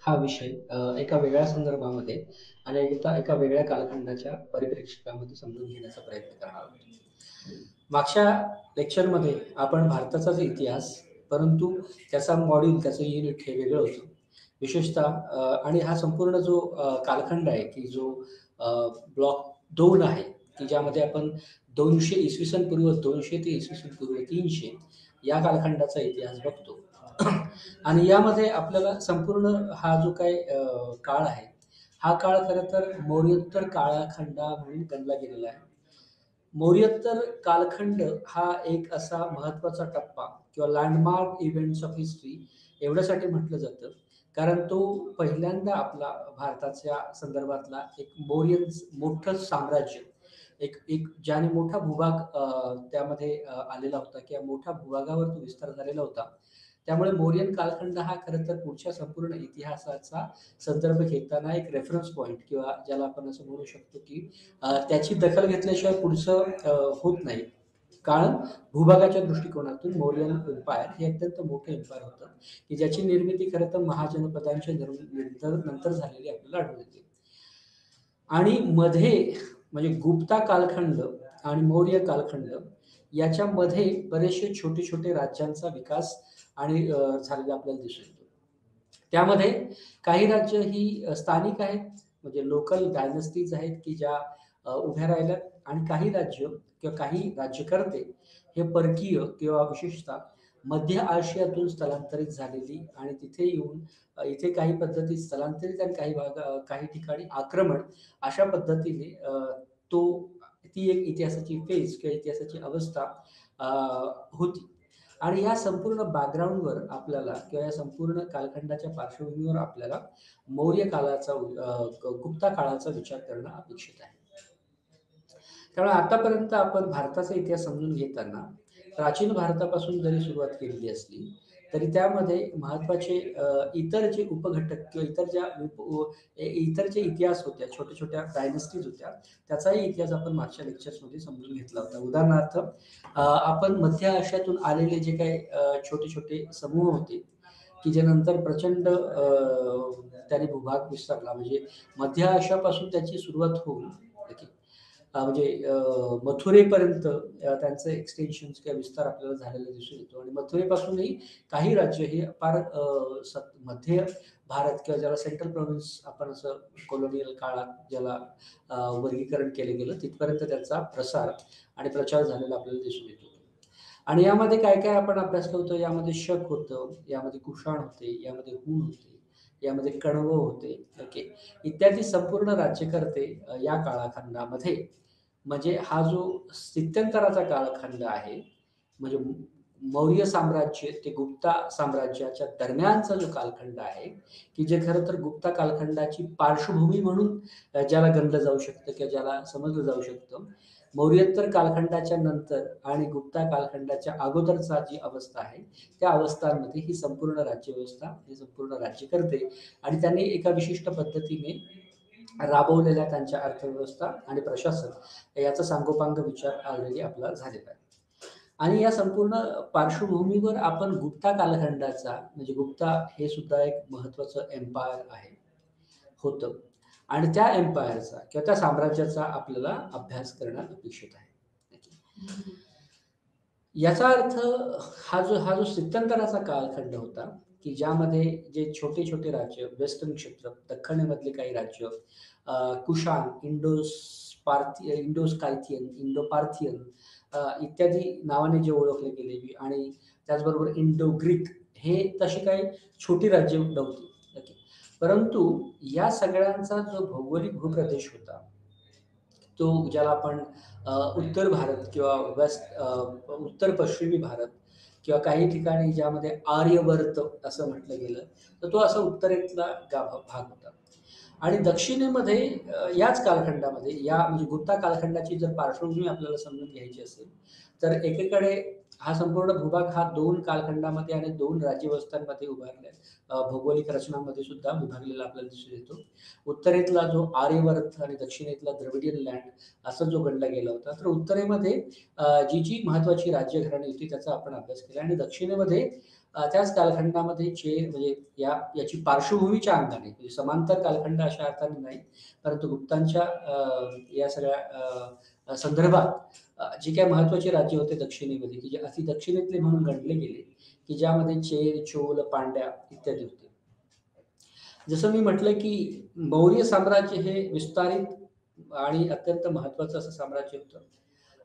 हा विषय एका वेगळ्या संदर्भामध्ये आणि एका वेगळ्या कालखंडाच्या परिप्रेक्षितामध्ये समजून घेण्याचा प्रयत्न करणार आहोत. मागच्या लेक्चरमध्ये आपण भारताचाच इतिहास, परंतु त्याचा मॉड्यूल, त्याचं युनिट हे वेगळं होतं. विशेषतः आणि हा संपूर्ण जो कालखंड आहे, की जो ब्लॉक 2 आहे, की ज्यामध्ये आपण 200 इसवी सन पूर्व 200 ते इसवी सन पूर्व 300 या कालखंडाचा इतिहास बघतो. आणि यामध्ये आपल्याला संपूर्ण हा जो काही काळ आहे, हा काळ खरं तर मौर्योत्तर कालखंड म्हणून गणला गेलेला आहे. मौर्योत्तर कालखंड हा एक असा महत्त्वाचा टप्पा किंवा लँडमार्क इव्हेंट्स ऑफ हिस्ट्री एवढ्यासाठी म्हटलं जातं, कारण तो पहिल्यांदा आपला भारताच्या संदर्भातला एक मौर्य मोठं साम्राज्य, एक एक ज्याने मोठा भूभाग त्यामध्ये आलेला होता किंवा मोठ्या भूभागावर तो विस्तार झालेला होता. त्यामुळे मौर्यन कालखंड हा खरं तर पुढच्या संपूर्ण इतिहासाचा संदर्भ घेताना एक रेफरन्स पॉइंट किंवा ज्याला आपण असं म्हणू शकतो, की त्याची दखल घेतल्याशिवाय पुढचं होत नाही. कारण भूभागाच्या दृष्टिकोनातून मौर्यन एम्पायर हे अत्यंत मोठं एम्पायर होतं, की ज्याची निर्मिती खरं तर महाजनपदांच्या नंतर झालेली आपल्याला आढळून येते. आणि मध्ये म्हणजे गुप्ता कालखंड आणि मौर्य कालखंड याच्यामध्ये बरेचसे छोटे-छोटे राज्यांचा विकास आणि झालेला आपल्याला दिसून येतो. त्यामध्ये काही राज्य ही स्थानिक आहेत, म्हणजे लोकल डायनेस्टीज आहेत, की ज्या उभ्या राहिल्यात आणि काही राज्य किंवा काही राज्यकर्ते हे परकीय किंवा विशेषतः मध्य आशियातून स्थलांतरित झालेली आणि तिथे येऊन इथे काही पद्धती स्थलांतरित आणि काही ठिकाणी आक्रमण अशा पद्धतीने तो ती एक इतिहासाची फेज किंवा इतिहासाची अवस्था अ, होती. आणि या संपूर्ण बॅकग्राऊंडवर आपल्याला किंवा या संपूर्ण कालखंडाच्या पार्श्वभूमीवर आपल्याला मौर्य काळाचा गुप्ता काळाचा विचार करणं अपेक्षित आहे. त्यामुळे आतापर्यंत आपण भारताचा इतिहास समजून घेताना प्राचीन भारतापासून जरी सुरुवात केलेली असली, तरी त्यामध्ये महत्त्वाचे इतर जे उपघटक किंवा इतर जे इतिहास होत्या, छोट्या-छोट्या डायनेस्टीज होत्या, त्याचाही इतिहास आपण मागच्या लेक्चर्समध्ये समजून घेतला होता. उदाहरणार्थ आपण मध्य आशियातून आलेले जे काही छोटे-छोटे समूह होते, की जे नंतर प्रचंड त्याने भूभाग विस्तारला. म्हणजे मध्य आशियापासून त्याची सुरुवात होऊन ओके, म्हणजे मथुरेपर्यंत त्यांचं एक्सटेन्शन्स किंवा विस्तार आपल्याला झालेला दिसून येतो आणि मथुरेपासूनही काही राज्य हे फार मध्य भारत किंवा ज्याला सेंट्रल प्रोव्हिन्स आपण असं कॉलोनियल काळात ज्याला वर्गीकरण केलं गेलं, तिथपर्यंत त्याचा प्रसार आणि प्रचार झालेला आपल्याला दिसून येतो. आणि यामध्ये काय-काय आपण अभ्यासलं होतं, यामध्ये शक होतं, यामध्ये कुषाण होते, यामध्ये हूण होते, यामध्ये कण्व होते, ओके. इत्यादी संपूर्ण राज्यकर्ते या कालखंडामध्ये म्हणजे हा जो स्थित्यंतराचा कालखंड आहे, म्हणजे मौर्य साम्राज्य ते गुप्ता साम्राज्याच्या दरम्यानचा जो कालखंड आहे, की जे खरं तर गुप्ता कालखंडाची पार्श्वभूमी म्हणून ज्याला गणलं जाऊ शकतं किंवा ज्याला समजलं जाऊ शकतं. मौर्योत्तर कालखंडाच्या नंतर आणि गुप्ता कालखंडाच्या अगोदरचा जी अवस्था आहे, त्या अवस्थांमध्ये ही संपूर्ण राज्यव्यवस्था, हे संपूर्ण राज्यकर्ते आणि त्यांनी एका विशिष्ट पद्धतीने राबवलेल्या त्यांच्या अर्थव्यवस्था आणि प्रशासन याचा सांगोपांग विचार ऑलरेडी आपला झालेला आहे. आणि या संपूर्ण पार्श्वभूमीवर आपण गुप्ता कालखंडाचा म्हणजे गुप्ता हे सुद्धा एक महत्त्वाचं एम्पायर आहे, होतं आणि त्या एम्पायरचा किंवा त्या साम्राज्याचा आपल्याला अभ्यास करणं अपेक्षित आहे. याचा अर्थ हा जो स्थित्यंतराचा कालखंड होता, की ज्यामध्ये जे छोटे-छोटे राज्य, वेस्टर्न क्षेत्र, दख्खनमधले काही राज्य, कुशाण, इंडो-स्कायथियन, इंडो-पार्थियन इत्यादी नावाने जे ओळखले गेले आणि त्याचबरोबर इंडो-ग्रीक हे तशी काही छोटी राज्य नव्हती. ओके. परंतु या सगळ्यांचा जो भौगोलिक भूप्रदेश होता, तो ज्याला आपण उत्तर भारत किंवा उत्तर पश्चिमी भारत किंवा काही ठिकाणी ज्यामध्ये आर्यवर्त असं म्हटलं गेलं, तर तो असा उत्तरेतला भाग होता. आणि दक्षिणेमध्ये याच कालखंडामध्ये म्हणजे गुप्ता कालखंडाची जर पार्श्वभूमी आपल्याला समजून घ्यायची असेल, तर एकीकडे हा संपूर्ण भूभाग हा 2 कालखंडामध्ये आणि 2 राज्यव्यवस्थांमध्ये उभारलाय. भौगोलिक रचनामध्ये सुद्धा विभागलेला आपल्याला दिसून येतो. उत्तरेतला जो आर्यवर्त आणि दक्षिणेतला द्रविडियन लँड असा जो गणला गेला होता. तर उत्तरेमध्ये जी महत्त्वाची राज्यघराणी होती त्याचा आपण अभ्यास केला आणि दक्षिणेमध्ये त्याच कालखंडामध्ये म्हणजे याची पार्श्वभूमीच्या अंगाने म्हणजे समांतर कालखंड अशा अर्थाने नाही, परंतु गुप्तांच्या या सगळ्या संदर्भात जी काही महत्त्वाची राज्य होते दक्षिणेमध्ये, की जे अति दक्षिणेतले म्हणून गणले गेले, की ज्यामध्ये चेर, चोल, पांड्या इत्यादी होते. जसं मी म्हटलं, की मौर्य साम्राज्य हे विस्तारित आणि अत्यंत महत्त्वाचं असं साम्राज्य होतं.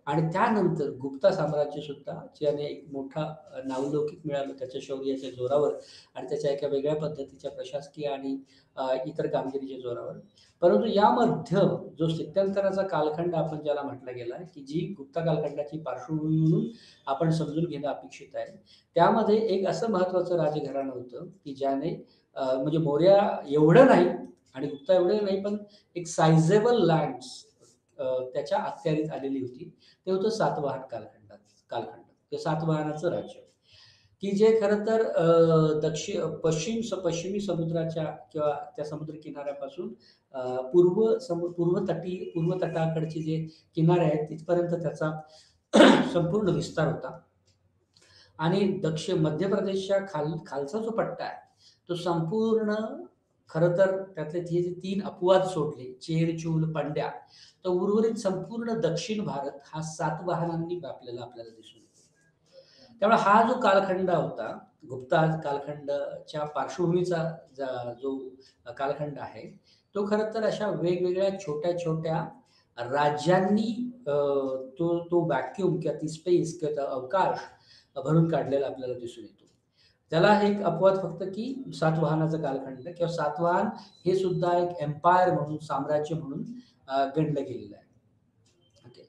आणि त्यानंतर गुप्ता साम्राज्य सुद्धा ज्याने एक मोठा नावलौकिक मिळालं त्याच्या शौर्याच्या जोरावर आणि त्याच्या एका वेगळ्या पद्धतीच्या प्रशासकीय आणि इतर कामगिरीच्या जोरावर. परंतु यामध्ये जो स्थित्यंतराचा कालखंड आपण ज्याला म्हटला गेला, की जी गुप्ता कालखंडाची पार्श्वभूमी म्हणून आपण समजून घेणं अपेक्षित आहे. त्यामध्ये एक असं महत्त्वाचं राजघराणं होतं, की ज्याने म्हणजे मौर्य एवढं नाही आणि गुप्ता एवढं नाही, पण एक साइझेबल लँड्स त्याच्या अखत्यारीत आलेली होती. ते होतं सातवाहन कालखंड. ते सातवाहनाचं राज्य, की जे खरं तर पश्चिमी समुद्राच्या किंवा त्या समुद्र किनाऱ्यापासून पूर्व तटाकडचे जे किनारे आहेत तिथपर्यंत त्याचा संपूर्ण विस्तार होता. आणि मध्य प्रदेशच्या खालचा जो पट्टा आहे, तो संपूर्ण खरं तर त्यातले ते जे 3 अपवाद सोडले, चेर, चूल, पांड्या, तर उर्वरित संपूर्ण दक्षिण भारत हा सातवाहनांनी व्यापलेला आपल्याला दिसून येतो. त्यामुळे हा जो कालखंड होता, गुप्ता कालखंडच्या पार्श्वभूमीचा जो कालखंड आहे, तो खरं तर अशा वेगवेगळ्या छोट्या-छोट्या राज्यांनी तो तो व्हॅक्यूम किंवा ती स्पेस किंवा तो अवकाश भरून काढलेला आपल्याला दिसून येतो. त्याला एक अपवाद फक्त की सातवाहनाचा कालखंड किंवा सातवाहन हे सुद्धा एक एम्पायर म्हणून, साम्राज्य म्हणून गणलं गेलेलं आहे. ओके.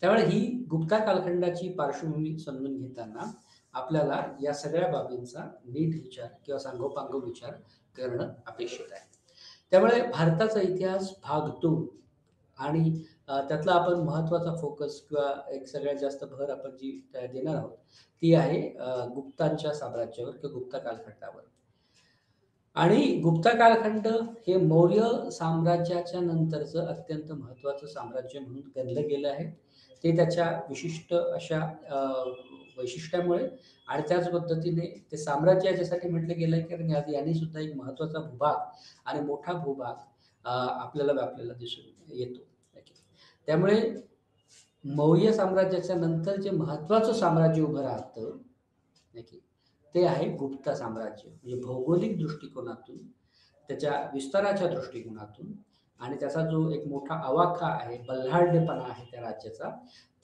त्यामुळे ही गुप्ता कालखंडाची पार्श्वभूमी समजून घेताना आपल्याला या सगळ्या बाबींचा नीट विचार किंवा सांगोपांग विचार करणं अपेक्षित आहे. त्यामुळे भारताचा इतिहास भाग 2 आणि त्यातला आपण महत्त्वाचा फोकस किंवा एक सगळ्यात जास्त भर आपण जी देणार आहोत, ती आहे गुप्तांच्या साम्राज्यावर किंवा गुप्ता कालखंडावर. आणि गुप्ता कालखंड हे मौर्य साम्राज्याच्या नंतरचं अत्यंत महत्त्वाचं साम्राज्य म्हणून गणलं गेलं आहे. ते त्याच्या विशिष्ट अशा वैशिष्ट्यामुळे आणि त्याच पद्धतीने ते साम्राज्य याच्यासाठी म्हटलं गेलं आहे कारण यांनी सुद्धा एक महत्त्वाचा भूभाग आणि मोठा भूभाग आपल्याला व्यापलेला दिसून येतो. त्यामुळे मौर्य साम्राज्याच्या नंतर जे महत्त्वाचं साम्राज्य उभं राहतं, ते आहे गुप्ता साम्राज्य. म्हणजे भौगोलिक दृष्टिकोनातून, त्याच्या विस्ताराच्या दृष्टिकोनातून आणि त्याचा जो एक मोठा आवाका आहे, बल्लाढ्यपणा आहे त्या राज्याचा,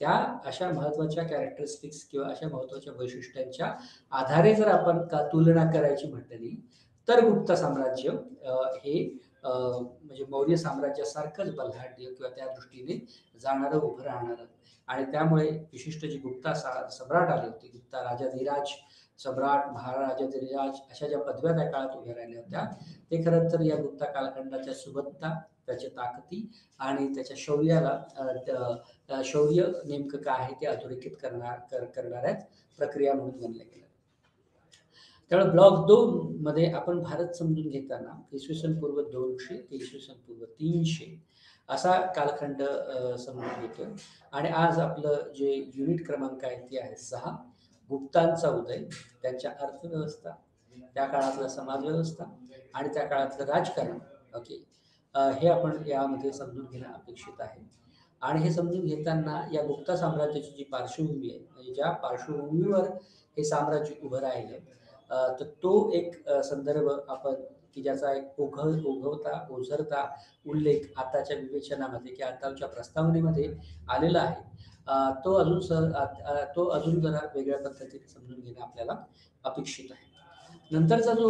त्या अशा महत्त्वाच्या कॅरेक्टरिस्टिक्स किंवा अशा महत्त्वाच्या वैशिष्ट्यांच्या आधारे जर आपण तुलना करायची म्हटली, तर गुप्ता साम्राज्य हे म्हणजे मौर्य साम्राज्यासारखंच बल्लाढ्य किंवा त्या दृष्टीने जाणारं, उभं राहणारं आणि त्यामुळे विशिष्ट जी गुप्ता सम्राट आले होते, गुप्ता राजाधिराज सम्राट, महाराजाधिराज अशा ज्या पदव्या त्या काळात उभ्या राहिल्या होत्या, ते खरं तर या गुप्ता कालखंडाच्या सुबत्ता, त्याच्या ताकदी आणि त्याच्या शौर्य नेमकं काय आहे ते अधोरेखित करणाऱ्या प्रक्रिया म्हणून गणल्या गेल्या. त्यामुळे ब्लॉक 2 मध्ये आपण भारत समजून घेताना इसवी सन पूर्व 200 ते इसवी सन पूर्व 300 असा कालखंड समजून घेतोय आणि आज आपलं जे युनिट क्रमांक आहे ते आहे 6 गुप्तांचा उदय, त्यांच्या अर्थव्यवस्था, त्या काळातला समाजव्यवस्था आणि त्या काळातलं राजकारण. ओके. हे आपण यामध्ये समजून घेणं अपेक्षित आहे आणि हे समजून घेताना या गुप्ता साम्राज्याची जी पार्श्वभूमी आहे, म्हणजे ज्या पार्श्वभूमीवर हे साम्राज्य उभं राहिलं, तर तो एक संदर्भ आपण की ज्याचा एक ओझरता उल्लेख आताच्या विवेचनामध्ये किंवा आताच्या प्रस्तावनेमध्ये आलेला आहे. तो अजून जरा वेगळ्या पद्धतीने समजून घेणं आपल्याला अपेक्षित आहे. नंतरचा जो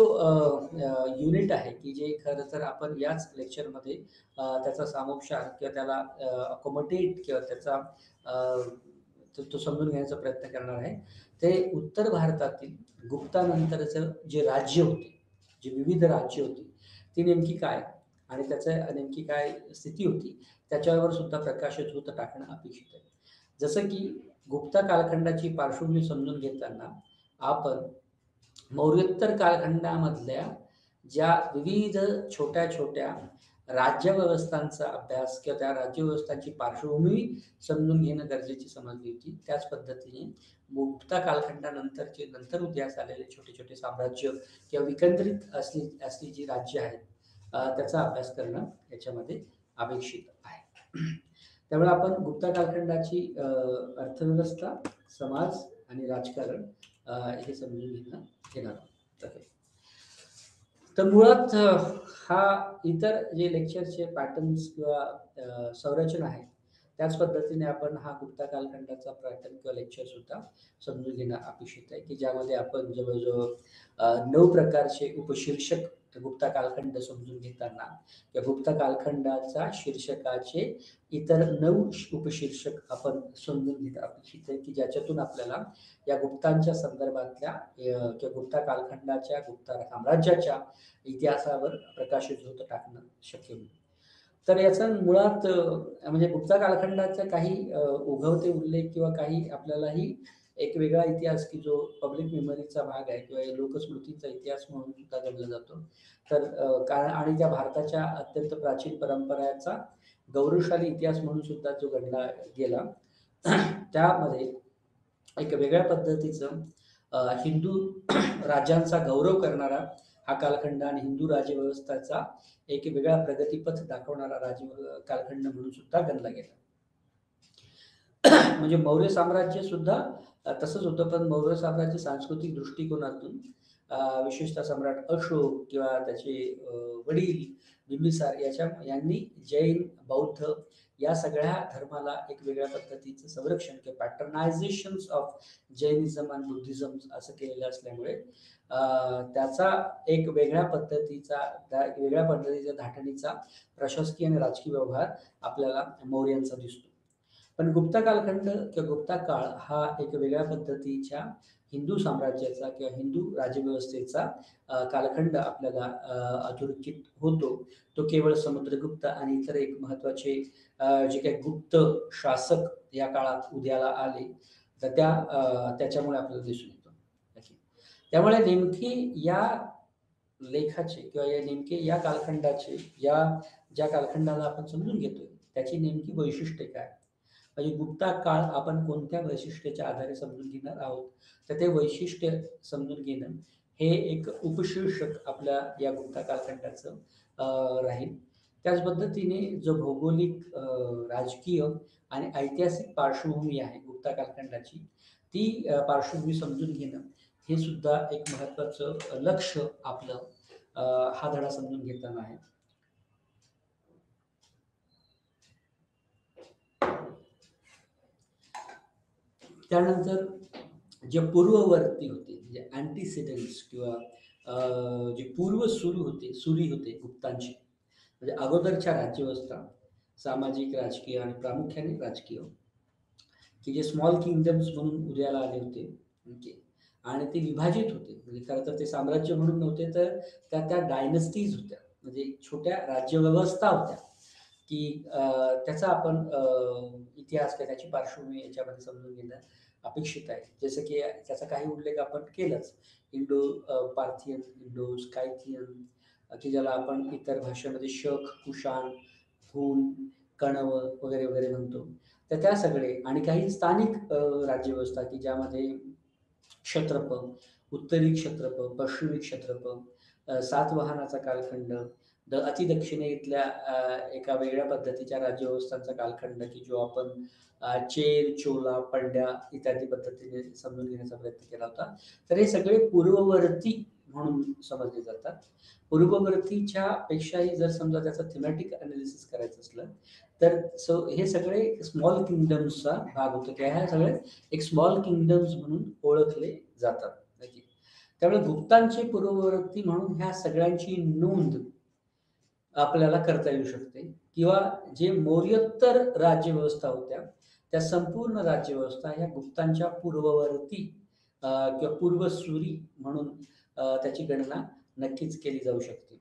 युनिट आहे की जे खरं तर आपण याच लेक्चरमध्ये त्याचा सामोपचार किंवा त्याला अकोमोडेट किंवा त्याचा तो समजून घेण्याचा प्रयत्न करणार आहे. ते उत्तर भारतातील गुप्तानंतरचं जे राज्य होते, जी विविध राज्य होती, ती नेमकी काय आणि त्याचं नेमकी काय स्थिती होती, त्याच्यावर सुद्धा प्रकाशझोत टाकणं अपेक्षित आहे. जसं की गुप्ता कालखंडाची पार्श्वभूमी समजून घेताना आपण मौर्योत्तर कालखंडामधल्या ज्या विविध छोट्या-छोट्या राज्यव्यवस्थांचा अभ्यास किंवा त्या राज्यव्यवस्थांची पार्श्वभूमी समजून घेणं गरजेची समजली होती. त्याच पद्धतीने गुप्ता कालखंडानंतरचे नंतर उदयास आलेले छोटे छोटे साम्राज्य किंवा विकेंद्रित असली जी राज्य आहेत, त्याचा अभ्यास करणं याच्यामध्ये अपेक्षित आहे. त्यामुळे आपण गुप्ता कालखंडाची अर्थव्यवस्था, समाज आणि राजकारण हे समजून घेणार आहोत. तर मुळात हा इतर जे लेक्चरचे पॅटर्न्स किंवा संरचना आहे त्याच पद्धतीने आपण हा गुप्ता कालखंडाचा पॅटर्न किंवा लेक्चर सुद्धा समजून घेणं अपेक्षित आहे, की ज्यामध्ये आपण जवळजवळ 9 प्रकारचे उपशीर्षक गुप्ता कालखंड समजून घेताना किंवा गुप्ता कालखंडाचा शीर्षकाचे इतर 9 उपशीर्षक आपण समजून घेणं अपेक्षित आहे, की ज्याच्यातून आपल्याला या गुप्तांच्या संदर्भातल्या किंवा गुप्ता कालखंडाच्या, गुप्ता साम्राज्याच्या इतिहासावर प्रकाशझोत टाकणं शक्य होईल. तर याचा मुळात म्हणजे गुप्ता कालखंडाचा काही ओघवते उल्लेख किंवा काही आपल्यालाही एक वेगळा इतिहास, की जो पब्लिक मेमरीचा भाग आहे किंवा लोकस्मृतीचा इतिहास म्हणून सुद्धा गणला जातो. तर कारण आणि त्या भारताच्या अत्यंत प्राचीन परंपराचा गौरवशाली इतिहास म्हणून सुद्धा जो गणला गेला. त्यामध्ये एक वेगळ्या पद्धतीचं हिंदू राजांचा गौरव करणारा हा कालखंड आणि हिंदू राज्यव्यवस्थेचा एक वेगळा प्रगतीपथ दाखवणारा कालखंड म्हणून सुद्धा गणला गेला. म्हणजे मौर्य साम्राज्य सुद्धा तसंच होतं, पण मौर्य साम्राज्य सांस्कृतिक दृष्टिकोनातून विशेषतः सम्राट अशोक किंवा त्याचे वडील बिंबिसार यांनी जैन, बौद्ध या सगळ्या धर्माला एक वेगळ्या पद्धतीचं संरक्षण किंवा पॅटर्नायझेशन ऑफ जैनिझम आणि बुद्धिझम असं केलेलं असल्यामुळे त्याचा एक वेगळ्या पद्धतीचा धाटणीचा प्रशासकीय आणि राजकीय व्यवहार आपल्याला मौर्यांचा दिसतो. पण गुप्ता कालखंड किंवा गुप्ता काळ हा एक वेगळ्या पद्धतीच्या हिंदू साम्राज्याचा किंवा हिंदू राज्यव्यवस्थेचा कालखंड आपल्याला अधोरेखित होतो. तो केवळ समुद्रगुप्त आणि इतर एक महत्वाचे जे काही गुप्त शासक या काळात उदयाला आले, तर त्याच्यामुळे आपल्याला दिसून येतो. त्यामुळे नेमकी या लेखाचे किंवा नेमके या कालखंडाचे ज्या कालखंडाला आपण समजून घेतोय त्याची नेमकी वैशिष्ट्ये काय, म्हणजे गुप्ता काळ आपण कोणत्या वैशिष्ट्याच्या आधारे समजून घेणार आहोत, तर ते वैशिष्ट्य समजून घेणं हे एक उपशीर्षक आपल्या या गुप्ता कालखंडाचं राहील. त्याच पद्धतीने जो भौगोलिक, राजकीय आणि ऐतिहासिक पार्श्वभूमी आहे गुप्ता कालखंडाची, ती पार्श्वभूमी समजून घेणं हे सुद्धा एक महत्वाचं लक्ष आपलं हा धडा समजून घेताना आहे. त्यानंतर जे पूर्ववर्ती होते म्हणजे अँटीसिडेंट्स किंवा जे पूर्व सुरी होते गुप्तांची, म्हणजे अगोदरच्या राज्यव्यवस्था सामाजिक, राजकीय आणि प्रामुख्याने राजकीय, की जे स्मॉल किंगडम्स म्हणून उदयाला आले होते. ओके. आणि ते विभाजित होते, म्हणजे खरं तर ते साम्राज्य म्हणून नव्हते, तर त्या डायनस्टीज होत्या, म्हणजे छोट्या राज्यव्यवस्था होत्या, की त्याचा आपण इतिहास किंवा त्याची पार्श्वभूमी याच्यामध्ये समजून घेणं अपेक्षित आहे. जसं की त्याचा काही उल्लेख आपण केलाच, इंडो पार्थियन, इंडो स्कायथियन, की ज्याला आपण इतर भाषेमध्ये शक, कुशाण, हून, कणव वगैरे वगैरे म्हणतो. तर त्या सगळे आणि काही स्थानिक राज्यव्यवस्था, की ज्यामध्ये क्षत्रप, उत्तरी क्षत्रप, पश्चिमी क्षत्रप, सातवाहनाचा कालखंड, अतिदक्षिणेतल्या एका वेगळ्या पद्धतीच्या राज्यव्यवस्थांचा कालखंड, की जो आपण चेर, चोला, पंड्या इत्यादी पद्धतीने समजून घेण्याचा प्रयत्न केला होता. तर हे सगळे पूर्ववर्ती म्हणून समजले जातात. पूर्ववर्तीच्या पेक्षाही जर समजा त्याचं थीमॅटिक अनालिसिस करायचं असलं, तर हे सगळे स्मॉल किंगडम्सचा भाग होतो, किंवा ह्या सगळे एक स्मॉल किंगडम्स म्हणून ओळखले जातात. त्यामुळे गुप्तांचे पूर्ववर्ती म्हणून ह्या सगळ्यांची नोंद आपल्याला करता येऊ शकते, किंवा जे मौर्योत्तर राज्यव्यवस्था होत्या त्या संपूर्ण राज्यव्यवस्था ह्या गुप्तांच्या पूर्ववर्ती किंवा पूर्वसुरी म्हणून त्याची गणना नक्कीच केली जाऊ शकते.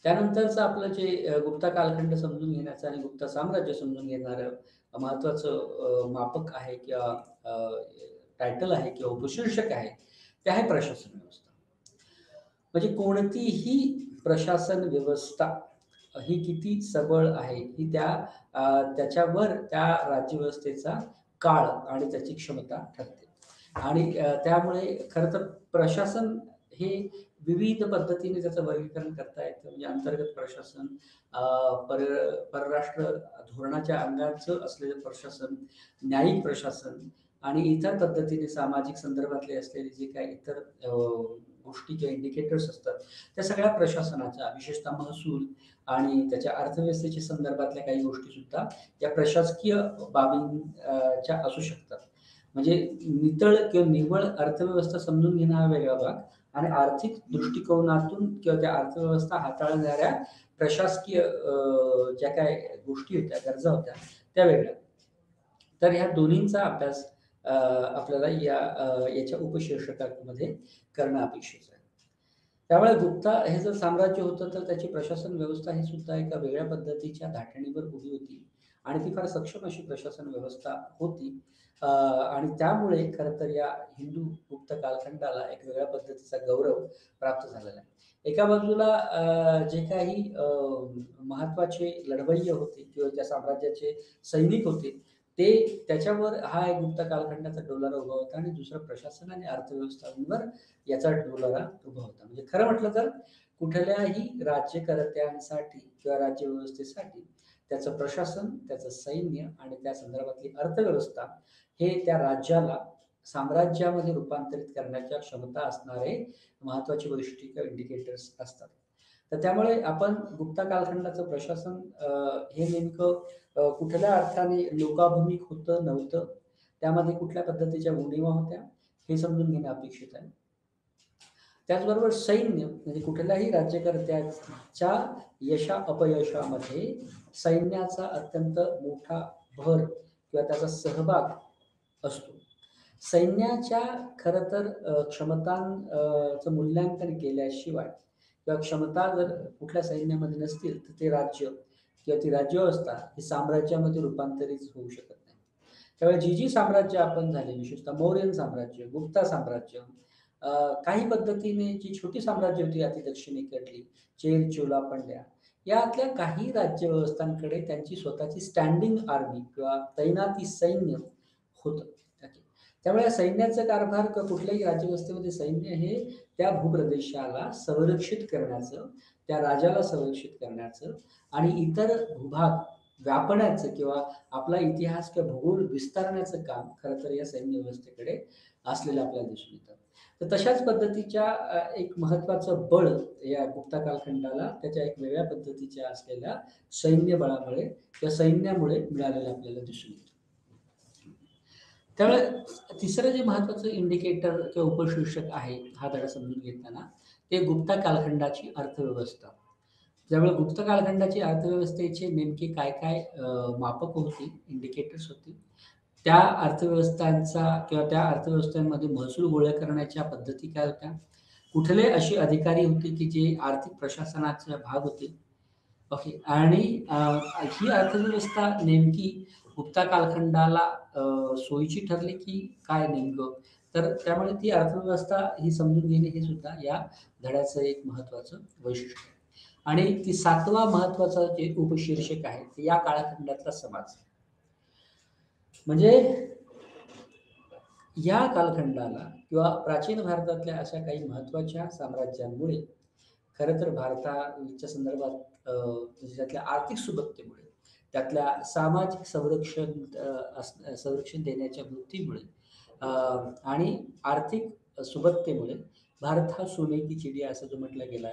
त्यानंतरचं आपलं जे गुप्ता कालखंड समजून घेण्याचं आणि गुप्ता साम्राज्य समजून घेणारं महत्वाचं मापक आहे किंवा टायटल आहे किंवा उपशीर्षक आहे, ते आहे प्रशासन व्यवस्था. म्हणजे कोणतीही प्रशासन व्यवस्था ही किती सबळ आहे ही त्याच्यावर त्या राज्यव्यवस्थेचा काळ आणि त्याची क्षमता ठरते. आणि त्यामुळे खरं तर प्रशासन हे विविध पद्धतीने त्याचं वर्गीकरण करता येतं. म्हणजे अंतर्गत प्रशासन, अ, पर परराष्ट्र धोरणाच्या अंगाचं असलेलं प्रशासन, न्यायिक प्रशासन आणि इतर पद्धतीने सामाजिक संदर्भातले असलेले जे काही इतर गोष्टी किंवा इंडिकेटर्स असतात, त्या सगळ्या प्रशासनाच्या विशेषतः महसूल आणि त्याच्या अर्थव्यवस्थेच्या संदर्भातल्या काही गोष्टीसुद्धा या प्रशासकीय बाबींच्या असू शकतात. म्हणजे नितळ किंवा निव्वळ अर्थव्यवस्था समजून घेणं हा वेगळा भाग आणि आर्थिक दृष्टिकोनातून किंवा त्या अर्थव्यवस्था हाताळणाऱ्या प्रशासकीय ज्या काही गोष्टी होत्या, गरजा होत्या, त्या वेगळ्या. तर ह्या दोन्हींचा अभ्यास आपल्याला याच्या उपशीर्षकामध्ये करणं अपेक्षित आहे. त्यामुळे गुप्ता हे जर साम्राज्य होतं, तर त्याची प्रशासन व्यवस्था ही सुद्धा एका वेगळ्या पद्धतीच्या धाटणीवर उभी होती आणि ती फार सक्षम अशी प्रशासन व्यवस्था होती. आणि त्यामुळे खरं तर या हिंदू गुप्त कालखंडाला एक वेगळ्या पद्धतीचा गौरव प्राप्त झालेला आहे. एका बाजूला जे काही महत्त्वाचे लढवय्ये होते किंवा त्या साम्राज्याचे सैनिक होते, ते त्याच्यावर हा एक गुप्त कालखंडाचा डोलारा उभा होता आणि दुसरं प्रशासन आणि अर्थव्यवस्थांवर याचा डोलारा उभा होता. म्हणजे खरं म्हटलं तर कुठल्याही राज्यकर्त्यांसाठी किंवा राज्यव्यवस्थेसाठी त्याचं प्रशासन, त्याचं सैन्य आणि त्या संदर्भातली अर्थव्यवस्था हे त्या राज्याला साम्राज्यामध्ये रूपांतरित करण्याच्या क्षमता असणारे महत्त्वाचे वैशिष्ट्ये किंवा इंडिकेटर्स असतात. तर त्यामुळे आपण गुप्ता कालखंडाचं प्रशासन हे नेमकं कुठल्या अर्थाने लोकाभिमुख होतं, नव्हतं, त्यामध्ये कुठल्या पद्धतीच्या उणिवा होत्या, हे समजून घेणं अपेक्षित आहे. त्याचबरोबर सैन्य म्हणजे कुठल्याही राज्यकर्त्याच्या यशा-अपयशामध्ये सैन्याचा अत्यंत मोठा भर किंवा त्याचा सहभाग असतो. सैन्याच्या खरं तर क्षमतांचं मूल्यांकन केल्याशिवाय किंवा क्षमता जर कुठल्या सैन्यामध्ये नसतील, तर ते राज्य किंवा ती राज्यव्यवस्था ही साम्राज्यामध्ये रूपांतरित होऊ शकत नाही. त्यामुळे जी साम्राज्य आपण झाली, विशेषतः मौर्यन साम्राज्य, गुप्ता साम्राज्य, काही पद्धतीने जी छोटी साम्राज्य होती अति दक्षिणेकडली, चेर, चोला, पंड्या, यातल्या काही राज्यव्यवस्थांकडे त्यांची स्वतःची स्टँडिंग आर्मी किंवा तैनाती सैन्य होतं. त्यामुळे या सैन्याचा कारभार किंवा कुठल्याही राज्यव्यवस्थेमध्ये सैन्य हे त्या भूप्रदेशाला संरक्षित करण्याचं, त्या राजाला संरक्षित करण्याचं आणि इतर भूभाग व्यापण्याचं किंवा आपला इतिहास किंवा भूगोल विस्तारण्याचं काम खरं तर या सैन्य व्यवस्थेकडे असलेलं आपल्याला दिसून येतं. तर तशाच पद्धतीच्या एक महत्त्वाचं बळ या गुप्ता कालखंडाला त्याच्या एक वेगळ्या पद्धतीच्या असलेल्या सैन्य बळामुळे किंवा सैन्यामुळे मिळालेलं आपल्याला दिसून येतं. त्यामुळे तिसरं जे महत्त्वाचं इंडिकेटर किंवा उपशीर्षक आहे हा धडा समजून घेताना, ते गुप्ता कालखंडाची अर्थव्यवस्था. त्यामुळे गुप्त कालखंडाची अर्थव्यवस्थेचे नेमके काय-काय मापक होती, इंडिकेटर्स होती. त्या अर्थव्यवस्थांचा किंवा त्या अर्थव्यवस्थांमध्ये महसूल गोळा करण्याच्या पद्धती काय होत्या? कुठले असे अधिकारी होते, की जे आर्थिक प्रशासनाचा भाग होते? ओके. आणि ही अर्थव्यवस्था नेमकी गुप्ता कालखंडाला सोयीची ठरली, की काय नेमकं? तर त्यामुळे ती अर्थव्यवस्था ही समजून घेणे हे सुद्धा या धड्याचं एक महत्त्वाचं वैशिष्ट्य आहे. आणि ती 7वा महत्त्वाचा जे उपशीर्षक आहे, ते या कालखंडातला समाज. म्हणजे या कालखंडाला किंवा प्राचीन भारतातल्या अशा काही महत्त्वाच्या साम्राज्यांमुळे खरं तर भारताच्या संदर्भात म्हणजे त्यातल्या आर्थिक सुबत्तेमुळे, त्यातल्या सामाजिक संरक्षण देण्याच्या वृत्तीमुळे आणि आर्थिक सुबत्तेमुळे भारत हा सोने की चिडिया असं जो म्हटला गेला,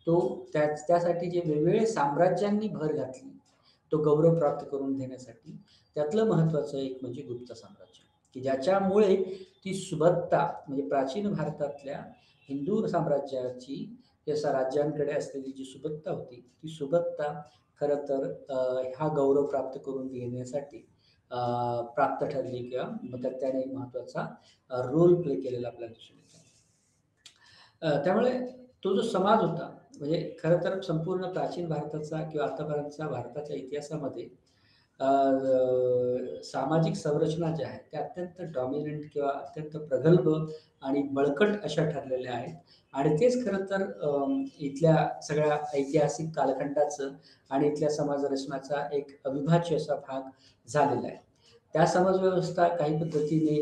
तो त्यासाठी जे वेगवेगळे साम्राज्यांनी भर घातली, तो गौरव प्राप्त करून घेण्यासाठी त्यातलं महत्त्वाचं एक म्हणजे गुप्त साम्राज्य, की ज्याच्यामुळे ती सुबत्ता म्हणजे प्राचीन भारतातल्या हिंदू साम्राज्याची या राज्यांकडे असलेली जी सुबत्ता होती, ती सुबत्ता खरं तर हा गौरव प्राप्त करून घेण्यासाठी प्राप्त ठरली किंवा मग त्याने एक महत्त्वाचा रोल प्ले केलेला आपल्याला दिसून येतो. त्यामुळे तो जो समाज होता, म्हणजे खरं तर संपूर्ण प्राचीन भारताचा किंवा आतापर्यंतच्या भारताच्या इतिहासामध्ये सामाजिक संरचना ज्या आहेत, त्या अत्यंत डॉमिनंट किंवा अत्यंत प्रगल्भ आणि बळकट अशा ठरलेल्या आहेत. आणि तेच खरं तर इथल्या सगळ्या ऐतिहासिक कालखंडाचं आणि इथल्या समाज रचनाचा एक अविभाज्य असा भाग झालेला आहे. त्या समाज व्यवस्था काही पद्धतीने